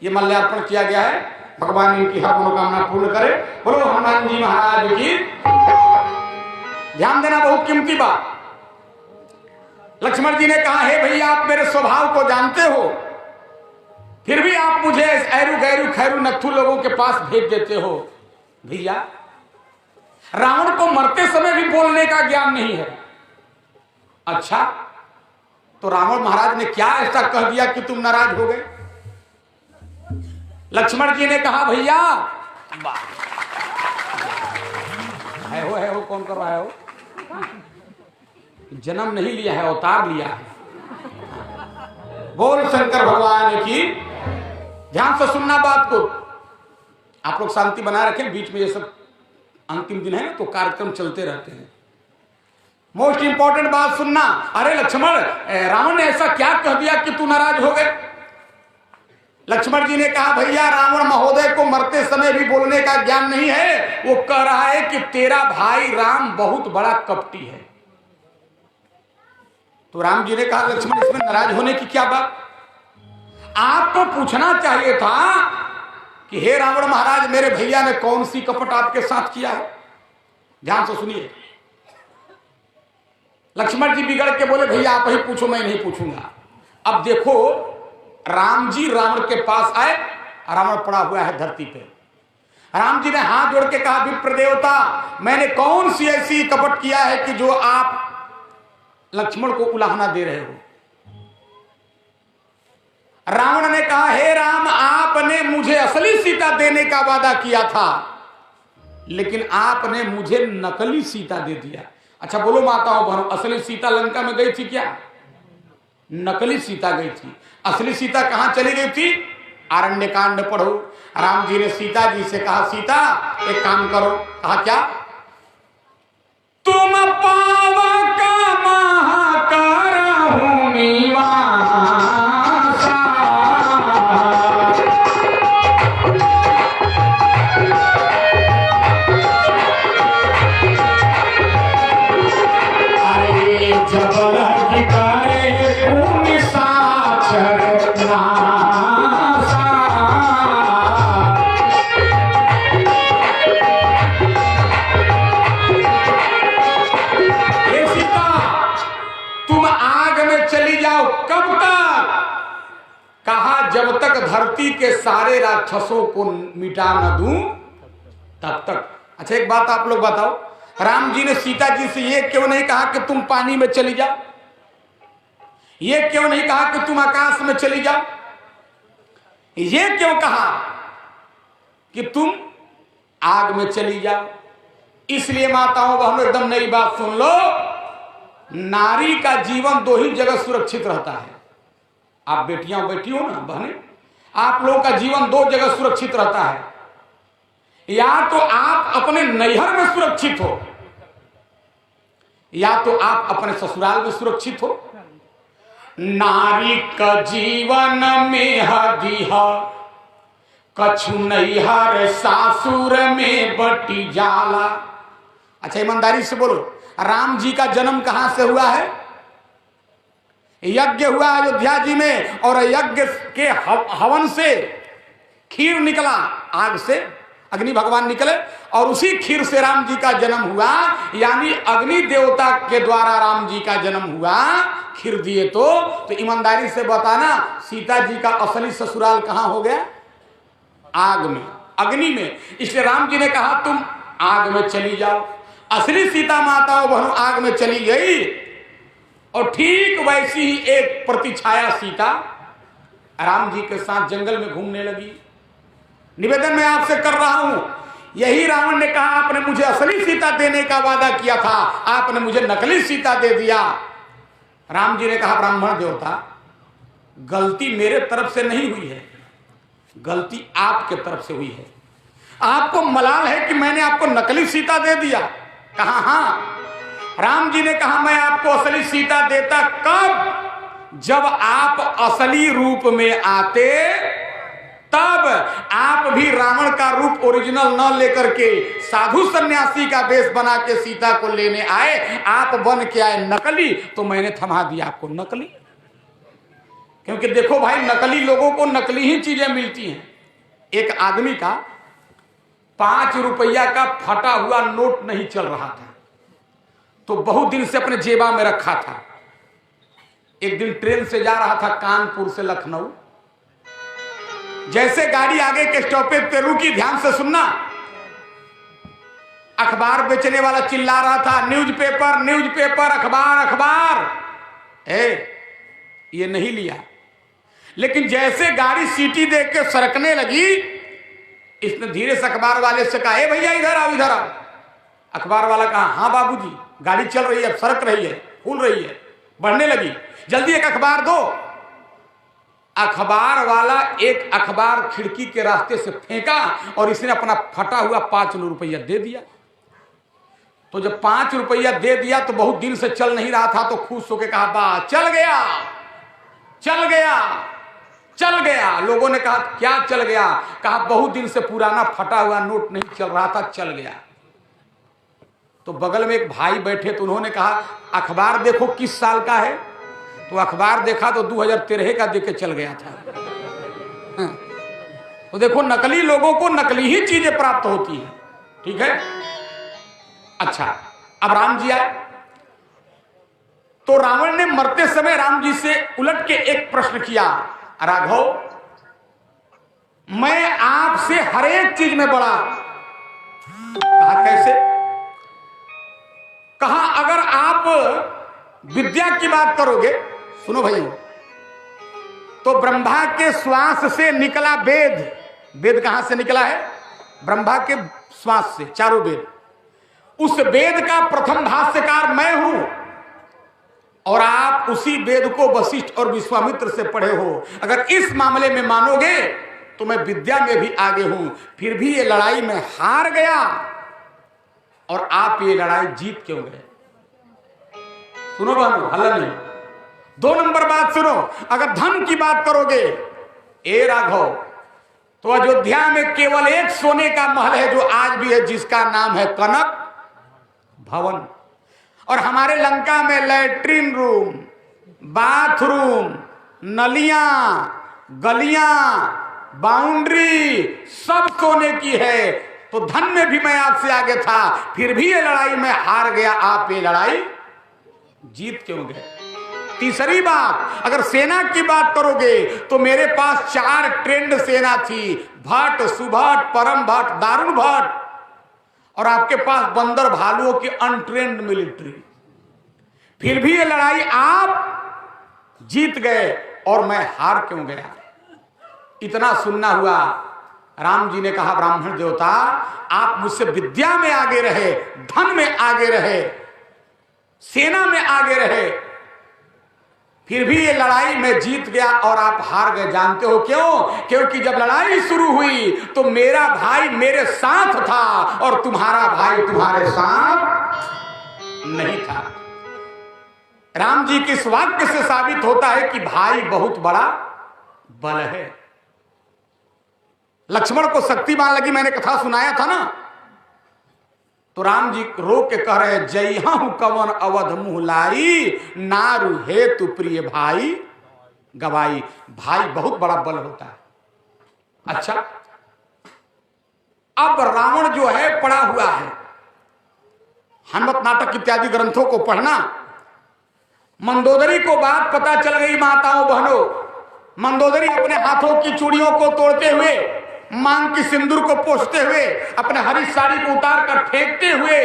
ये माल्यार्पण किया गया है। भगवान इनकी हर मनोकामना पूर्ण करे। बोलो हनुमान जी महाराज की। ध्यान देना, बहुत कीमती बात। लक्ष्मण जी ने कहा, हे भैया, आप मेरे स्वभाव को जानते हो, फिर भी आप मुझे ऐरू गैरू खैरू नत्थु लोगों के पास भेज देते हो। भैया, रावण को मरते समय भी बोलने का ज्ञान नहीं है। अच्छा, तो रावण महाराज ने क्या ऐसा कह दिया कि तुम नाराज हो गए? लक्ष्मण जी ने कहा, भैया है हो कौन कर रहा है? जन्म नहीं लिया है, अवतार लिया है। बोल शंकर भगवान की ध्यान से सुनना बात को, आप लोग शांति बनाए रखें, बीच में ये सब अंतिम दिन है ना तो कार्यक्रम चलते रहते हैं। मोस्ट इंपॉर्टेंट बात सुनना। अरे लक्ष्मण, रावण ने ऐसा क्या कह दिया कि तू नाराज हो गए? लक्ष्मण जी ने कहा भैया रावण महोदय को मरते समय भी बोलने का ज्ञान नहीं है। वो कह रहा है कि तेरा भाई राम बहुत बड़ा कपटी है। तो राम जी ने कहा लक्ष्मण इसमें नाराज होने की क्या बात? आपको पूछना चाहिए था कि हे रावण महाराज, मेरे भैया ने कौन सी कपट आपके साथ किया है? ध्यान से सुनिए। लक्ष्मण जी बिगड़ के बोले भैया आप ही पूछो, मैं नहीं पूछूंगा। अब देखो राम जी रावण के पास आए, रावण पड़ा हुआ है धरती पे। राम जी ने हाथ जोड़ के कहा विप्र देवता, मैंने कौन सी ऐसी कपट किया है कि जो आप लक्ष्मण को उलाहना दे रहे हो? रावण ने कहा हे राम, आपने मुझे असली सीता देने का वादा किया था, लेकिन आपने मुझे नकली सीता दे दिया। अच्छा बोलो माताओं बहनों, असली सीता लंका में गई थी क्या? नकली सीता गई थी। असली सीता कहां चली गई थी? आरण्य कांड पढ़ो। राम जी ने सीता जी से कहा सीता एक काम करो। कहा क्या? तुम पावक महाकरहु निवासा। अरे जबल गिकारे भूमि साक्षर नासा। ये सीता तुम आग में चली जाओ। कब तक? कहा जब तक धरती के सारे राक्षसों को मिटा न दूं तब तक। अच्छा एक बात आप लोग बताओ, राम जी ने सीता जी से ये क्यों नहीं कहा कि तुम पानी में चली जाओ? ये क्यों नहीं कहा कि तुम आकाश में चली जाओ? ये क्यों कहा कि तुम आग में चली जाओ? इसलिए माताओं बहनों एकदम नई बात सुन लो, नारी का जीवन दो ही जगह सुरक्षित रहता है। आप बेटियां बैठी हो ना बहने, आप लोगों का जीवन दो जगह सुरक्षित रहता है। या तो आप अपने नैहर में सुरक्षित हो, या तो आप अपने ससुराल में सुरक्षित हो। नारी का जीवन में हदीहा कछु नैहर सासुर में बटी जाला। अच्छा ईमानदारी से बोलो, राम जी का जन्म कहां से हुआ है? यज्ञ हुआ अयोध्या जी में, और यज्ञ के हवन से खीर निकला, आग से अग्नि भगवान निकले, और उसी खीर से राम जी का जन्म हुआ। यानी अग्नि देवता के द्वारा राम जी का जन्म हुआ, खीर दिए। तो ईमानदारी से बताना सीता जी का असली ससुराल कहां हो गया? आग में, अग्नि में। इसलिए राम जी ने कहा तुम आग में चली जाओ। असली सीता माताओं बहनों आग में चली गई, और ठीक वैसी ही एक प्रतिछाया सीता राम जी के साथ जंगल में घूमने लगी। निवेदन मैं आपसे कर रहा हूं, यही रावण ने कहा आपने मुझे असली सीता देने का वादा किया था, आपने मुझे नकली सीता दे दिया। राम जी ने कहा ब्राह्मण देवता, गलती मेरे तरफ से नहीं हुई है, गलती आपके तरफ से हुई है। आपको मलाल है कि मैंने आपको नकली सीता दे दिया। कहा हाँ। राम जी ने कहा मैं आपको असली सीता देता कब? जब आप असली रूप में आते, तब आप भी रावण का रूप ओरिजिनल न लेकर के साधु सन्यासी का वेश बना के सीता को लेने आए। आप बन के आए नकली, तो मैंने थमा दिया आपको नकली। क्योंकि देखो भाई, नकली लोगों को नकली ही चीजें मिलती हैं। एक आदमी का 5 रुपया का फटा हुआ नोट नहीं चल रहा था, तो बहुत दिन से अपने जेबा में रखा था। एक दिन ट्रेन से जा रहा था कानपुर से लखनऊ। जैसे गाड़ी आगे के स्टॉपेज पे रुकी, ध्यान से सुनना, अखबार बेचने वाला चिल्ला रहा था न्यूज़पेपर न्यूज़पेपर, अखबार अखबार। ये नहीं लिया, लेकिन जैसे गाड़ी सीटी देख के सरकने लगी, इसने धीरे से अखबार वाले से कहा, भैया इधर आओ इधर आओ। अखबार वाला कहा हाँ बाबूजी, गाड़ी चल रही है, सरक रही है, फूल रही है, बढ़ने लगी, जल्दी एक अखबार दो। अखबार वाला एक अखबार खिड़की के रास्ते से फेंका और इसने अपना फटा हुआ 5 रुपया दे दिया। तो जब 5 रुपया दे दिया तो बहुत दिन से चल नहीं रहा था, तो खुश होकर कहा वाह चल गया चल गया चल गया। लोगों ने कहा क्या चल गया? कहा बहुत दिन से पुराना फटा हुआ नोट नहीं चल रहा था, चल गया। तो बगल में एक भाई बैठे, तो उन्होंने कहा अखबार देखो किस साल का है। तो अखबार देखा तो 2013 का देख के चल गया था। तो देखो नकली लोगों को नकली ही चीजें प्राप्त होती है। ठीक है, अच्छा अब राम जी आए तो रावण ने मरते समय राम जी से उलट के एक प्रश्न किया, राघव मैं आपसे हर एक चीज में बड़ा। कहा कैसे? कहा अगर आप विद्या की बात करोगे, सुनो भाइयों, तो ब्रह्मा के श्वास से निकला वेद। वेद कहां से निकला है? ब्रह्मा के श्वास से, चारों वेद। उस वेद का प्रथम भाष्यकार मैं हूं और आप उसी वेद को वशिष्ठ और विश्वामित्र से पढ़े हो। अगर इस मामले में मानोगे तो मैं विद्या में भी आगे हूं, फिर भी ये लड़ाई में हार गया और आप ये लड़ाई जीत क्यों गए? सुनो बहनों, हल्ला नहीं। 2 नंबर बात सुनो, अगर धन की बात करोगे ए राघव, तो अयोध्या में केवल एक सोने का महल है जो आज भी है, जिसका नाम है कनक भवन। और हमारे लंका में लैट्रिन रूम, बाथरूम, नलियां, गलियां, बाउंड्री सब सोने की है। तो धन में भी मैं आपसे आगे था, फिर भी ये लड़ाई में हार गया, आप ये लड़ाई जीत क्यों गए? तीसरी बात, अगर सेना की बात करोगे तो मेरे पास 4 ट्रेंड सेना थी, भट्ट, सुभट, परम भट्ट, दारुण भट्ट, और आपके पास बंदर भालुओं की अनट्रेंड मिलिट्री। फिर भी ये लड़ाई आप जीत गए और मैं हार क्यों गया? इतना सुनना हुआ, राम जी ने कहा ब्राह्मण देवता आप मुझसे विद्या में आगे रहे, धन में आगे रहे, सेना में आगे रहे, फिर भी ये लड़ाई में जीत गया और आप हार गए। जानते हो क्यों? क्योंकि जब लड़ाई शुरू हुई तो मेरा भाई मेरे साथ था और तुम्हारा भाई तुम्हारे साथ नहीं था। राम जी के इस वाक्य से साबित होता है कि भाई बहुत बड़ा बल है। लक्ष्मण को शक्तिमान लगी, मैंने कथा सुनाया था ना, तो राम जी रो के कह रहे हैं जय हूं कवन अवध मुहलाई, नारु हेतु प्रिय भाई गवाई। भाई बहुत बड़ा बल होता है। अच्छा, अब रावण जो है पड़ा हुआ है, हनुमत नाटक इत्यादि ग्रंथों को पढ़ना। मंदोदरी को बात पता चल गई, माताओं बहनों, मंदोदरी अपने हाथों की चूड़ियों को तोड़ते हुए, मांग की सिंदूर को पोंछते हुए, अपने हरी साड़ी को उतार कर फेंकते हुए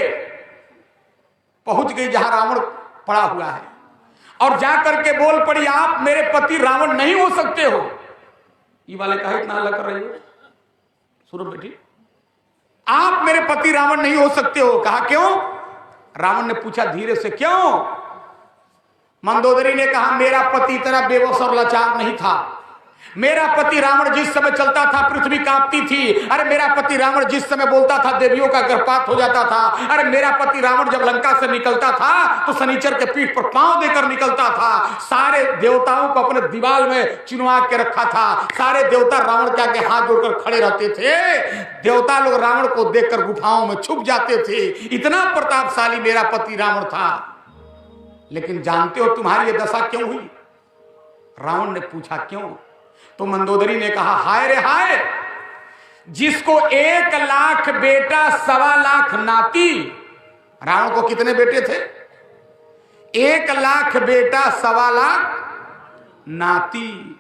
पहुंच गई जहां रावण पड़ा हुआ है, और जाकर के बोल पड़ी आप मेरे पति रावण नहीं हो सकते हो। ये वाले कहा इतना हल्ला कर रही हो? सुनो बेटी, आप मेरे पति रावण नहीं हो सकते हो। कहा क्यों? रावण ने पूछा धीरे से, क्यों? मंदोदरी ने कहा मेरा पति इतना बेबस और लाचार नहीं था। मेरा पति रावण जिस समय चलता था पृथ्वी कांपती थी। अरे मेरा पति रावण जिस समय बोलता था देवियों का गर्भपात हो जाता था। अरे मेरा पति रावण जब लंका से निकलता था तो शनिचर के पीठ पर पांव देकर निकलता था। सारे देवताओं को अपने दीवार में चिनवा के रखा था। सारे देवता रावण के आगे हाथ जोड़कर खड़े रहते थे। देवता लोग रावण को देखकर गुफाओं में छुप जाते थे। इतना प्रतापशाली मेरा पति रावण था। लेकिन जानते हो तुम्हारी ये दशा क्यों हुई? रावण ने पूछा क्यों? तो मंदोदरी ने कहा हाय रे हाय, जिसको 1 लाख बेटा 1.25 लाख नाती। रावण को कितने बेटे थे? 1 लाख बेटा 1.25 लाख नाती।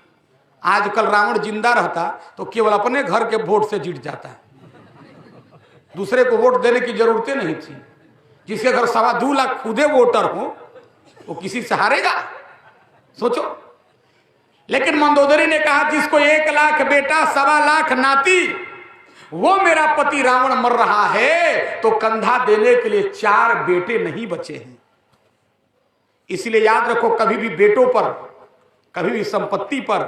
आजकल रावण जिंदा रहता तो केवल अपने घर के वोट से जीत जाता है, दूसरे को वोट देने की जरूरत नहीं थी। जिसके घर 2.25 लाख खुदे वोटर हो वो किसी से हारेगा? सोचो। लेकिन मंदोदरी ने कहा जिसको 1 लाख बेटा 1.25 लाख नाती, वो मेरा पति रावण मर रहा है तो कंधा देने के लिए 4 बेटे नहीं बचे हैं। इसलिए याद रखो, कभी भी बेटों पर, कभी भी संपत्ति पर,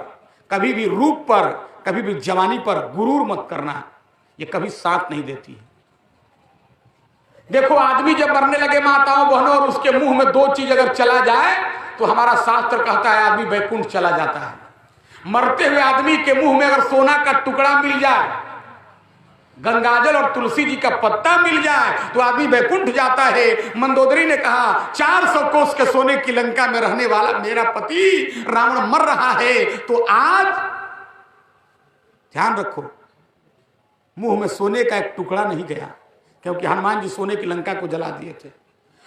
कभी भी रूप पर, कभी भी जवानी पर गुरूर मत करना, ये कभी साथ नहीं देती है। देखो आदमी जब मरने लगे माताओं बहनों और उसके मुंह में 2 चीज अगर चला जाए तो हमारा शास्त्र कहता है आदमी वैकुंठ चला जाता है। मरते हुए आदमी के मुंह में अगर सोना का टुकड़ा मिल जाए, गंगाजल और तुलसी जी का पत्ता मिल जाए तो आदमी वैकुंठ जाता है। मंदोदरी ने कहा 400 कोस के सोने की लंका में रहने वाला मेरा पति रावण मर रहा है, तो आज ध्यान रखो मुंह में सोने का एक टुकड़ा नहीं गया, क्योंकि हनुमान जी सोने की लंका को जला दिए थे।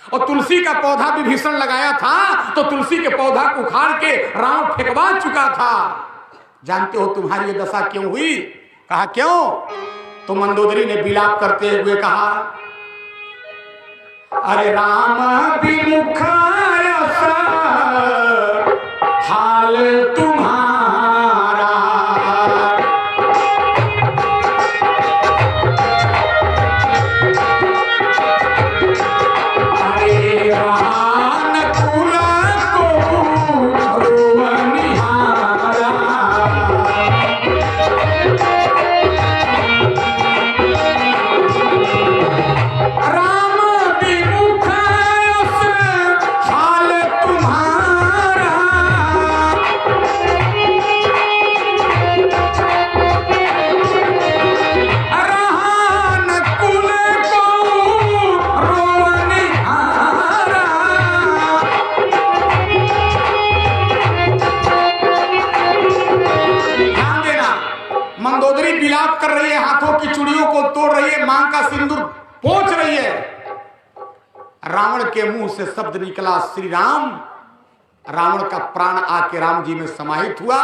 और तुलसी का पौधा भी भीषण लगाया था तो तुलसी के पौधा को उखाड़ के रावण फेंकवा चुका था। जानते हो तुम्हारी ये दशा क्यों हुई? कहा क्यों? तो मंदोदरी ने विलाप करते हुए कहा, अरे राम विमुख हाल तुम्हारा, अरे रान कुला को निहारा, राम विमुख हाल तुम्हारा, रान कुल को रोनिहारा। ध्यान देना, मंदोदरी विलाप कर रही है, हाथों की चूड़ियों को तोड़ रही है, मां का सिंदूर पोंछ रही है। रावण के मुंह से शब्द निकला श्री राम। रावण का प्राण आके राम जी में समाहित हुआ।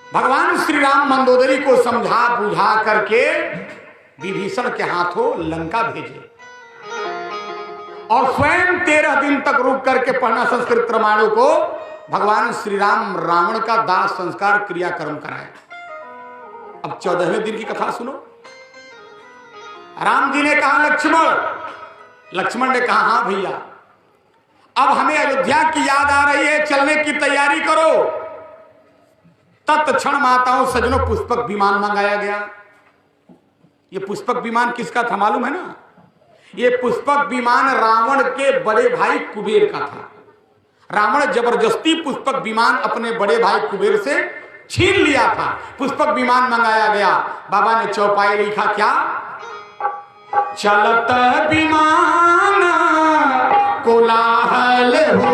भगवान श्री राम मंदोदरी को समझा बुझा करके विभीषण के हाथों लंका भेजे और स्वयं 13 दिन तक रुक करके पढ़ना संस्कृत रामायणों को। भगवान श्री राम रावण का दाह संस्कार क्रियाक्रम कराए। अब 14वें दिन की कथा सुनो। राम जी ने कहा लक्ष्मण ने कहा हाँ भैया, अब हमें अयोध्या की याद आ रही है, चलने की तैयारी करो। तत्क्षण माताओं सजनों पुष्पक विमान मंगाया गया। ये पुष्पक विमान किसका था मालूम है ना? ये पुष्पक विमान रावण के बड़े भाई कुबेर का था। रावण जबरदस्ती पुष्पक विमान अपने बड़े भाई कुबेर से छीन लिया था। पुष्पक विमान मंगाया गया। बाबा ने चौपाई लिखा क्या? चलत विमान कोलाहल हो,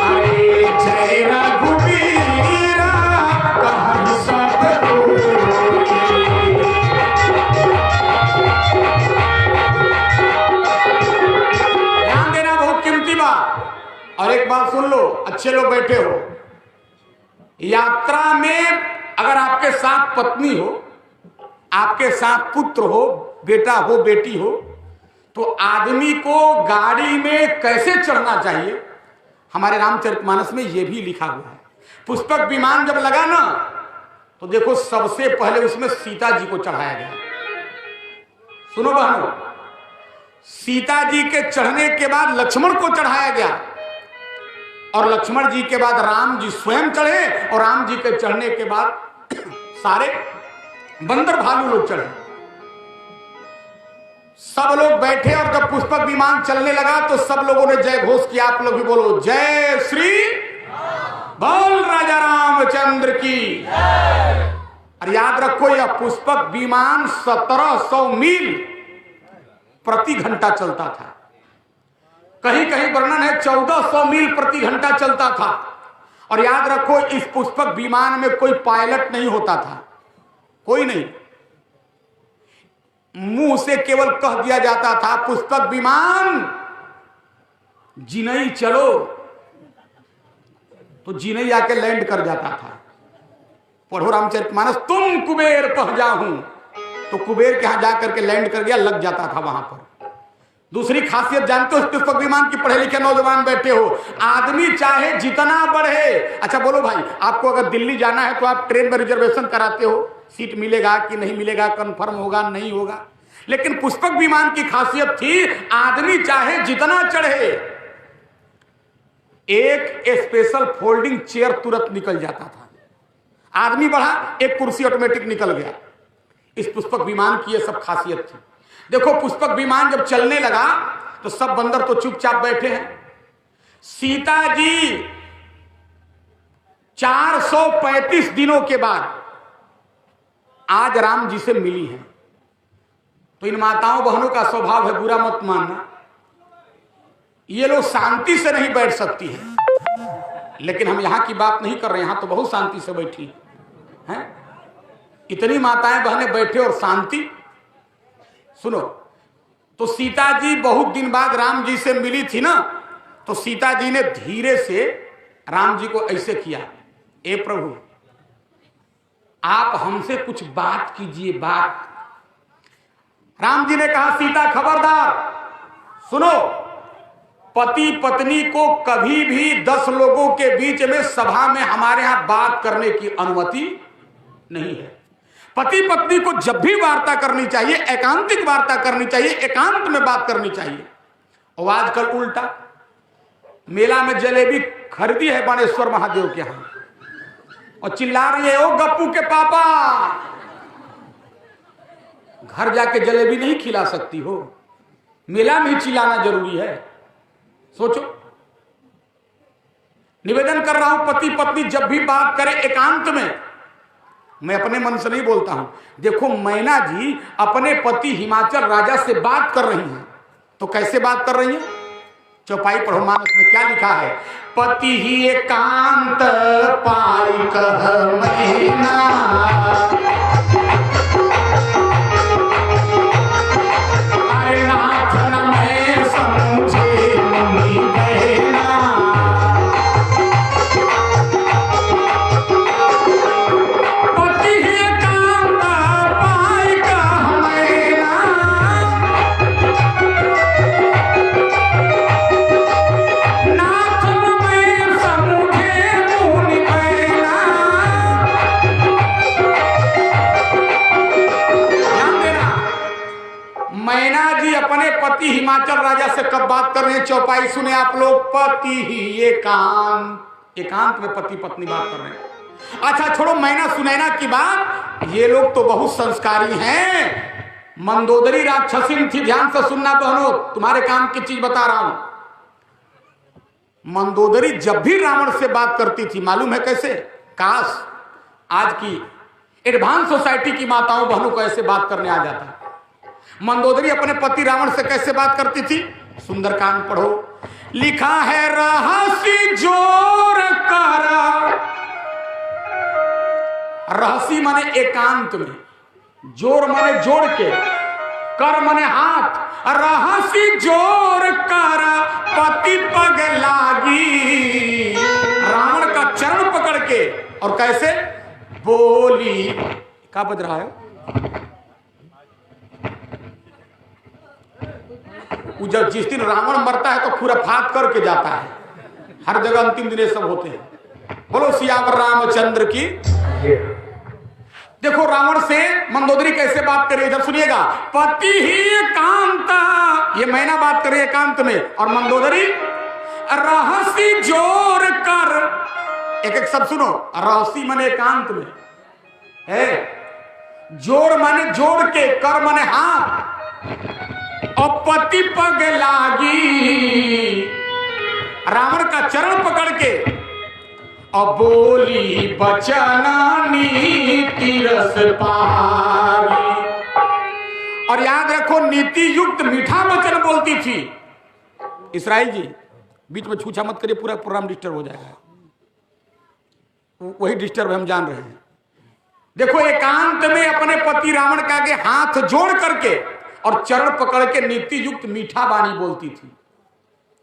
अरे जय रघुवीरा कहु सब कोई। ध्यान देना, बहुत कीमती बात। और एक बात सुन लो, अच्छे लोग बैठे हो, यात्रा में अगर आपके साथ पत्नी हो, आपके साथ पुत्र हो, बेटा हो, बेटी हो, तो आदमी को गाड़ी में कैसे चढ़ना चाहिए हमारे रामचरितमानस में यह भी लिखा हुआ है। पुष्पक विमान जब लगा ना तो देखो सबसे पहले उसमें सीता जी को चढ़ाया गया। सुनो बहनों, सीता जी के चढ़ने के बाद लक्ष्मण को चढ़ाया गया और लक्ष्मण जी के बाद राम जी स्वयं चढ़े और राम जी के चढ़ने के बाद सारे बंदर भालू लोग चढ़े। सब लोग बैठे और जब पुष्पक विमान चलने लगा तो सब लोगों ने जय घोष किया। आप लोग भी बोलो जय श्री बोल राजा रामचंद्र की। और याद रखो यह पुष्पक विमान 1700 मील प्रति घंटा चलता था। कहीं कहीं वर्णन है 1400 मील प्रति घंटा चलता था। और याद रखो इस पुष्पक विमान में कोई पायलट नहीं होता था, कोई नहीं। मुंह से केवल कह दिया जाता था पुष्पक विमान जिनई चलो, तो जिनई आके लैंड कर जाता था। पढ़ो रामचरितमानस, तुम कुबेर पह जाऊं, तो कुबेर के यहां जाकर के लैंड कर गया, लग जाता था वहां पर। दूसरी खासियत जानते हो पुष्पक विमान की? पढ़े लिखे नौजवान बैठे हो, आदमी चाहे जितना बढ़े। अच्छा बोलो भाई, आपको अगर दिल्ली जाना है तो आप ट्रेन में रिजर्वेशन कराते हो, सीट मिलेगा कि नहीं मिलेगा, कंफर्म होगा नहीं होगा। लेकिन पुष्पक विमान की खासियत थी, आदमी चाहे जितना चढ़े, एक स्पेशल फोल्डिंग चेयर तुरंत निकल जाता था। आदमी बढ़ा, एक कुर्सी ऑटोमेटिक निकल गया। इस पुष्पक विमान की यह सब खासियत थी। देखो, पुष्पक विमान जब चलने लगा तो सब बंदर तो चुपचाप बैठे हैं। सीता जी 435 दिनों के बाद आज राम जी से मिली हैं। तो इन माताओं बहनों का स्वभाव है, बुरा मत मानना, ये लोग शांति से नहीं बैठ सकती हैं, लेकिन हम यहां की बात नहीं कर रहे, यहां तो बहुत शांति से बैठी हैं। इतनी माताएं बहनें बैठे और शांति। सुनो, तो सीता जी बहुत दिन बाद राम जी से मिली थी ना, तो सीता जी ने धीरे से राम जी को ऐसे किया, ए प्रभु आप हमसे कुछ बात कीजिए, बात। राम जी ने कहा, सीता खबरदार सुनो, पति पत्नी को कभी भी 10 लोगों के बीच में सभा में हमारे यहां बात करने की अनुमति नहीं है। पति पत्नी को जब भी वार्ता करनी चाहिए, एकांतिक वार्ता करनी चाहिए, एकांत में बात करनी चाहिए। और आजकल उल्टा, मेला में जलेबी खरीदी है बाणेश्वर महादेव के यहां और चिल्ला रही है, ओ गप्पू के पापा, घर जाके जलेबी नहीं खिला सकती हो, मेला में ही चिल्लाना जरूरी है। सोचो, निवेदन कर रहा हूं, पति पत्नी जब भी बात करें एकांत में, मैं अपने मन से नहीं बोलता हूं। देखो, मैना जी अपने पति हिमाचल राजा से बात कर रही हैं, तो कैसे बात कर रही हैं? चौपाई पढ़ो, मानस में क्या लिखा है, पति ही एकांत पाई कह मैना, अरे नाथ न मैं समझे मुनि बहना, पति ही एकांत पाई कह मैना, नाथ न मैं समझे मुनि बहना। ध्यान देना, मैना जी अपने पति हिमाचल राजा से कब बात कर रहे हैं? चौपाई सुने आप लोग, पति ही एकांत, एकांत में पति पत्नी बात कर रहे हैं। अच्छा छोड़ो मैना सुनैना की बात, ये लोग तो बहुत संस्कारी हैं। मंदोदरी राक्षसीन थी, ध्यान से सुनना बहनों, तुम्हारे काम की चीज बता रहा हूं। मंदोदरी जब भी रावण से बात करती थी, मालूम है कैसे? काश आज की एडवांस सोसाइटी की माताओं बहनों को ऐसे बात करने आ जाता। मंदोदरी अपने पति रावण से कैसे बात करती थी? सुंदरकांड पढ़ो, लिखा है, रहसी जोर करा, रहसी माने एकांत में, जोर माने जोड़ के, कर माने हाथ, रहसी जोर करा पति पग लागी, रावण का चरण पकड़ के, और कैसे बोली, क्या बज रहा है? जब जिस दिन रावण मरता है तो खुराफात करके जाता है, हर जगह अंतिम दिन सब होते हैं। बोलो सियावर रामचंद्र की। देखो रावण से मंदोदरी कैसे बात करे, इधर सुनिएगा, पति ही एकांत, ये मैना बात करे एकांत में, और मंदोदरी रहसी जोर कर, एक एक सब सुनो, रहसी माने एकांत में है, जोर माने जोड़ के, कर माने हाथ, और पति पग लागी, रावण का चरण पकड़ के, और बोली बचन नीति रस पारी। और याद रखो, नीति युक्त मीठा वचन बोलती थी। इसराइल जी बीच में छूछा मत करिए, पूरा प्रोग्राम डिस्टर्ब हो जाएगा। वही डिस्टर्ब हम जान रहे हैं। देखो, एकांत में अपने पति रावण के आगे हाथ जोड़ करके और चरण पकड़ के नीति युक्त मीठा वाणी बोलती थी।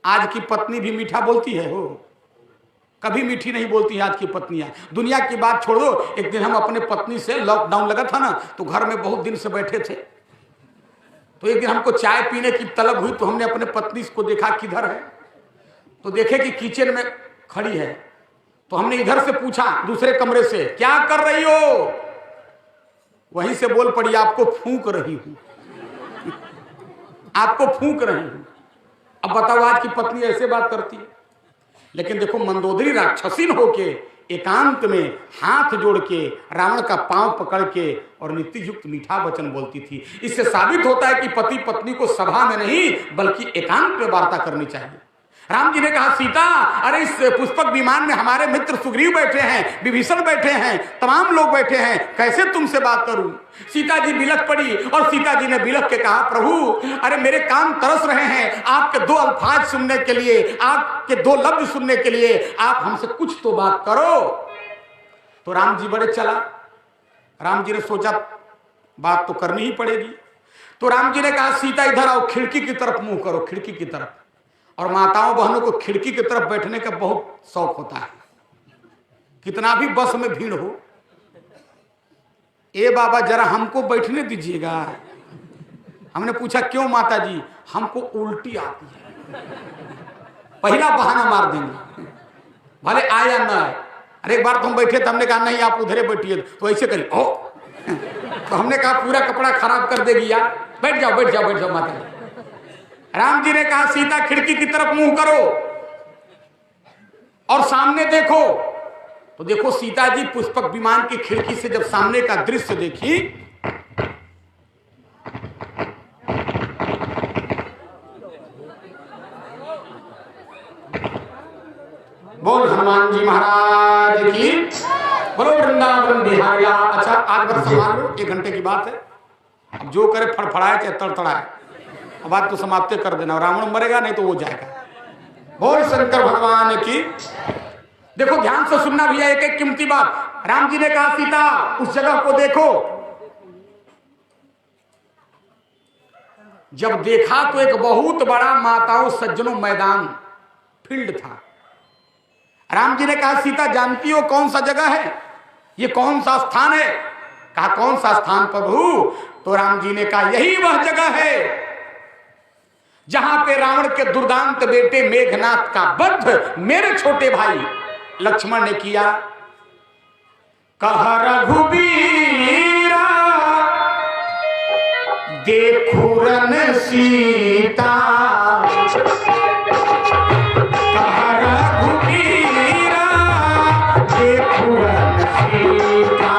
आज की पत्नी भी मीठा बोलती है? हो, कभी मीठी नहीं बोलती है आज की पत्नियां। दुनिया की बात छोड़ दो, एक दिन हम अपने पत्नी से, लॉकडाउन लगा था ना, तो घर में बहुत दिन से बैठे थे, तो एक दिन हमको चाय पीने की तलब हुई, तो हमने अपने पत्नी को देखा किधर है, तो देखे कि किचन में खड़ी है। तो हमने इधर से पूछा दूसरे कमरे से, क्या कर रही हो? वहीं से बोल पड़ी, आपको फूंक रही हूं। आपको फूंक रही हूँ। अब बताओ आज की पत्नी ऐसे बात करती है। लेकिन देखो मंदोदरी राक्षसीन होके एकांत में हाथ जोड़ के रावण का पांव पकड़ के और नीति युक्त मीठा वचन बोलती थी। इससे साबित होता है कि पति पत्नी को सभा में नहीं बल्कि एकांत में वार्ता करनी चाहिए। राम जी ने कहा सीता, अरे इस पुष्पक विमान में हमारे मित्र सुग्रीव बैठे हैं, विभीषण बैठे हैं, तमाम लोग बैठे हैं, कैसे तुमसे बात करूं। सीता जी बिलख पड़ी और सीता जी ने बिलख के कहा प्रभु, अरे मेरे कान तरस रहे हैं आपके 2 अल्फाज सुनने के लिए, आपके 2 लफ्ज सुनने के लिए, आप हमसे कुछ तो बात करो। तो राम जी बड़े चला। राम जी ने सोचा बात तो करनी ही पड़ेगी। तो राम जी ने कहा सीता इधर आओ, खिड़की की तरफ मुंह करो, खिड़की की तरफ। और माताओं बहनों को खिड़की की तरफ बैठने का बहुत शौक होता है। कितना भी बस में भीड़ हो, ए बाबा जरा हमको बैठने दीजिएगा। हमने पूछा क्यों माता जी, हमको उल्टी आती है। पहला बहाना मार देंगे, भले आए या ना आए। अरे एक बार तो हम बैठे थे, हमने कहा नहीं आप उधरे बैठिए, तो ऐसे करिए ओ। तो हमने कहा पूरा कपड़ा खराब कर देगी यार, बैठ जाओ बैठ जाओ बैठ जाओ माता जी। राम जी ने कहा सीता खिड़की की तरफ मुंह करो और सामने देखो। तो देखो सीता जी पुष्पक विमान की खिड़की से जब सामने का दृश्य देखी, बोल हनुमान जी महाराज की, बोलो वृंदावन बिहारिया। अच्छा आज बस संभाल लो, 1 घंटे की बात है। अब जो करे फड़फड़ाए चाहे तड़तड़ाए, बात तो समाप्त कर देना। रावण मरेगा नहीं तो वो जाएगा। बोल शंकर भगवान की। देखो ध्यान से सुनना भैया, एक एक कीमती बात। राम जी ने कहा सीता उस जगह को देखो। जब देखा तो एक बहुत बड़ा माताओं सज्जनों मैदान फील्ड था। राम जी ने कहा सीता जानती हो कौन सा जगह है, ये कौन सा स्थान है। कहा कौन सा स्थान प्रभु। तो राम जी ने कहा यही वह जगह है जहां पे रावण के दुर्दांत बेटे मेघनाथ का वध मेरे छोटे भाई लक्ष्मण ने किया। कहा रघुबीरा देखो रन सीता, कहा रघुबीरा देखो रन सीता,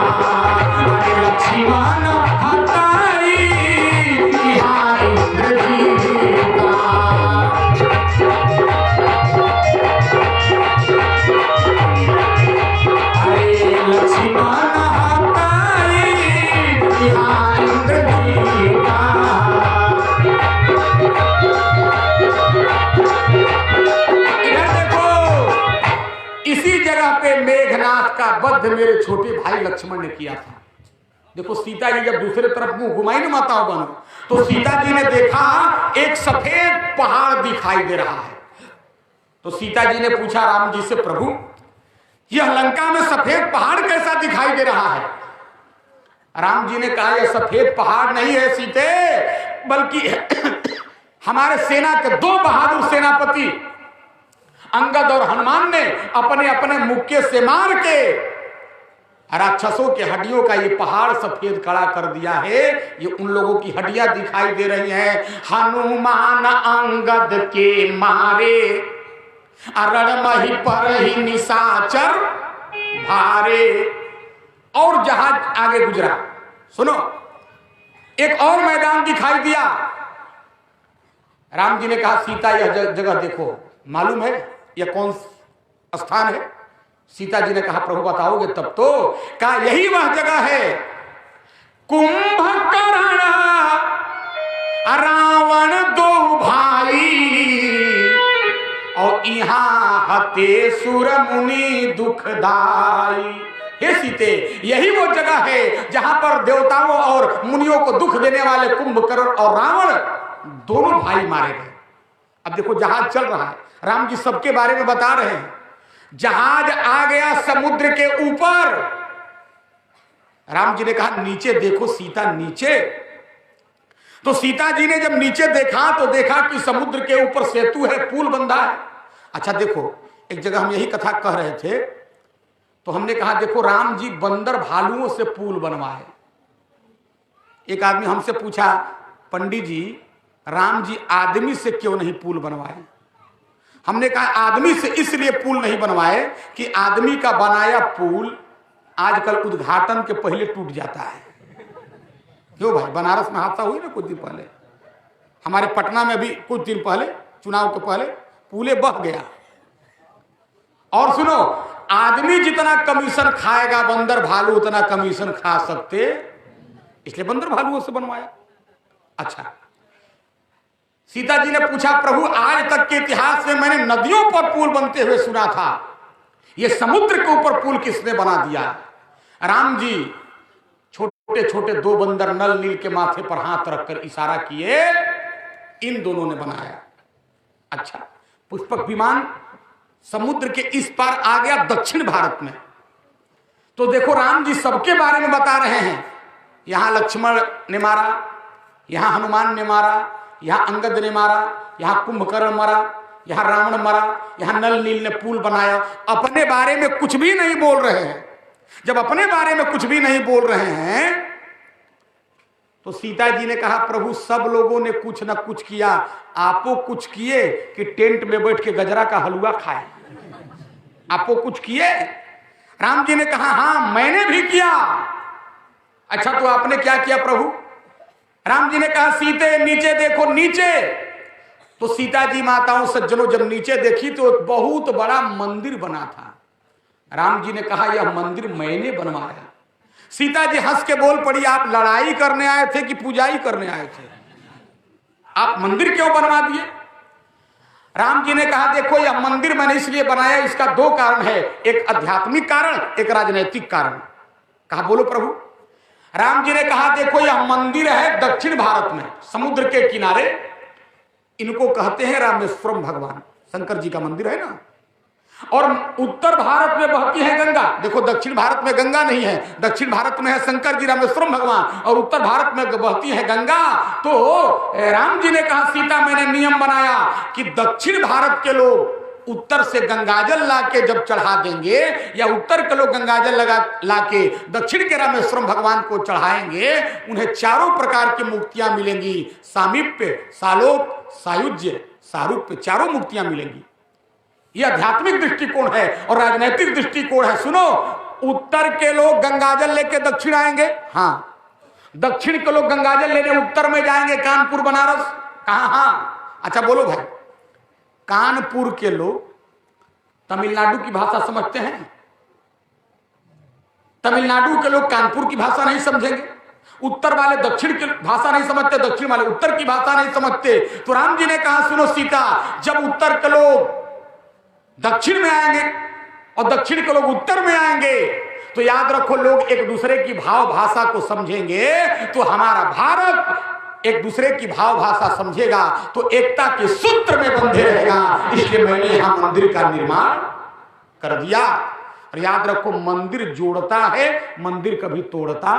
लक्ष्मण हताई बिहारी मेघनाथ का वध मेरे छोटे भाई लक्ष्मण ने किया था। देखो सीता जी जब दूसरे तरफ मुंह घुमाई ना माताओं बनो, तो सीता जी ने देखा एक सफेद पहाड़ दिखाई दे रहा है। तो सीता जी ने पूछा राम जी से प्रभु यह लंका में सफेद पहाड़ कैसा दिखाई दे रहा है। राम जी ने कहा यह सफेद पहाड़ नहीं है सीते, बल्कि हमारे सेना के 2 बहादुर सेनापति अंगद और हनुमान ने अपने अपने मुक्के से मार के राक्षसों के हड्डियों का ये पहाड़ सफेद खड़ा कर दिया है। ये उन लोगों की हड्डियां दिखाई दे रही हैं। हनुमान अंगद के मारे रणमहि पर ही निशाचर भारे। और जहाज आगे गुजरा। सुनो एक और मैदान दिखाई दिया। राम जी ने कहा सीता यह जगह देखो, मालूम है यह कौन स्थान है। सीता जी ने कहा प्रभु बताओगे तब तो। कहा यही वह जगह है कुंभकर्ण रावण 2 भाई, और यहाँ हते सुर मुनि दुखदाई। हे सीते यही वो जगह है जहां पर देवताओं और मुनियों को दुख देने वाले कुंभकर्ण और रावण दोनों भाई मारे गए। अब देखो जहाज चल रहा है, राम जी सबके बारे में बता रहे हैं। जहाज आ गया समुद्र के ऊपर। राम जी ने कहा नीचे देखो सीता नीचे। तो सीता जी ने जब नीचे देखा तो देखा कि समुद्र के ऊपर सेतु है, पुल बंधा है। अच्छा देखो एक जगह हम यही कथा कह रहे थे, तो हमने कहा देखो राम जी बंदर भालुओं से पुल बनवाए। एक आदमी हमसे पूछा पंडित जी राम जी आदमी से क्यों नहीं पुल बनवाए? हमने कहा आदमी से इसलिए पुल नहीं बनवाए कि आदमी का बनाया पुल आजकल उद्घाटन के पहले टूट जाता है। क्यों भाई? बनारस में हादसा हुई ना कुछ दिन पहले, हमारे पटना में भी कुछ दिन पहले, चुनाव के पहले पुले बह गया। और सुनो, आदमी जितना कमीशन खाएगा बंदर भालू उतना कमीशन खा सकते, इसलिए बंदर भालुओं से बनवाया। अच्छा, सीता जी ने पूछा प्रभु आज तक के इतिहास में मैंने नदियों पर पुल बनते हुए सुना था, ये समुद्र के ऊपर पुल किसने बना दिया? राम जी छोटे छोटे दो बंदर नल नील के माथे पर हाथ रखकर इशारा किए, इन दोनों ने बनाया। अच्छा, पुष्पक विमान समुद्र के इस पार आ गया दक्षिण भारत में, तो देखो राम जी सबके बारे में बता रहे हैं। यहां लक्ष्मण ने मारा, यहां हनुमान ने मारा, यहां अंगद ने मारा, यहां कुंभकर्ण मरा, यहां रावण मरा, यहां नल नील ने पुल बनाया। अपने बारे में कुछ भी नहीं बोल रहे हैं। जब अपने बारे में कुछ भी नहीं बोल रहे हैं तो सीता जी ने कहा प्रभु सब लोगों ने कुछ ना कुछ किया, आपो कुछ किए कि टेंट में बैठ के गजरा का हलवा खाए? आपो कुछ किए? राम जी ने कहा हां मैंने भी किया। अच्छा, तो आपने क्या किया प्रभु? राम जी ने कहा सीते नीचे देखो, नीचे। तो सीता जी माताओं सज्जनों जब नीचे देखी तो एक बहुत बड़ा मंदिर बना था। राम जी ने कहा यह मंदिर मैंने बनवाया। सीता जी हंस के बोल पड़ी आप लड़ाई करने आए थे कि पूजाई करने आए थे? आप मंदिर क्यों बनवा दिए? राम जी ने कहा देखो यह मंदिर मैंने इसलिए बनाया, इसका दो कारण है, एक आध्यात्मिक कारण, एक राजनीतिक कारण। कहा बोलो प्रभु। राम जी ने कहा देखो यह मंदिर है दक्षिण भारत में, समुद्र के किनारे, इनको कहते हैं रामेश्वरम भगवान, शंकर जी का मंदिर है ना। और उत्तर भारत में बहती है गंगा। देखो दक्षिण भारत में गंगा नहीं है, दक्षिण भारत में है शंकर जी रामेश्वरम भगवान, और उत्तर भारत में बहती है गंगा। तो राम जी ने कहा सीता मैंने नियम बनाया कि दक्षिण भारत के लोग उत्तर से गंगाजल लाके जब चढ़ा देंगे, या उत्तर के लोग गंगाजल लाके दक्षिण के रामेश्वरम भगवान को चढ़ाएंगे, उन्हें चारों प्रकार की मुक्तियां मिलेंगी। सामीप्य, सालोक, सायुज्य, सारूप्य, चारों मुक्तियां मिलेंगी। यह आध्यात्मिक दृष्टिकोण है और राजनीतिक दृष्टिकोण है। सुनो, उत्तर के लोग गंगाजल लेके दक्षिण आएंगे, हाँ, दक्षिण के लोग गंगाजल लेने उत्तर में जाएंगे, कानपुर बनारस, कहा? हाँ। अच्छा बोलो भाई, कानपुर के लोग तमिलनाडु की भाषा समझते हैं? तमिलनाडु के लोग कानपुर की भाषा नहीं समझेंगे। उत्तर वाले दक्षिण की भाषा नहीं समझते, दक्षिण वाले उत्तर की भाषा नहीं समझते। तो राम जी ने कहा सुनो सीता, जब उत्तर के लोग दक्षिण में आएंगे और दक्षिण के लोग उत्तर में आएंगे तो याद रखो लोग एक दूसरे की भाव भाषा को समझेंगे, तो हमारा भारत एक दूसरे की भाव भाषा समझेगा, तो एकता के सूत्र में बंधे रहेगा। इसलिए मैंने यहां मंदिर का निर्माण कर दिया। और याद रखो मंदिर जोड़ता है, मंदिर कभी तोड़ता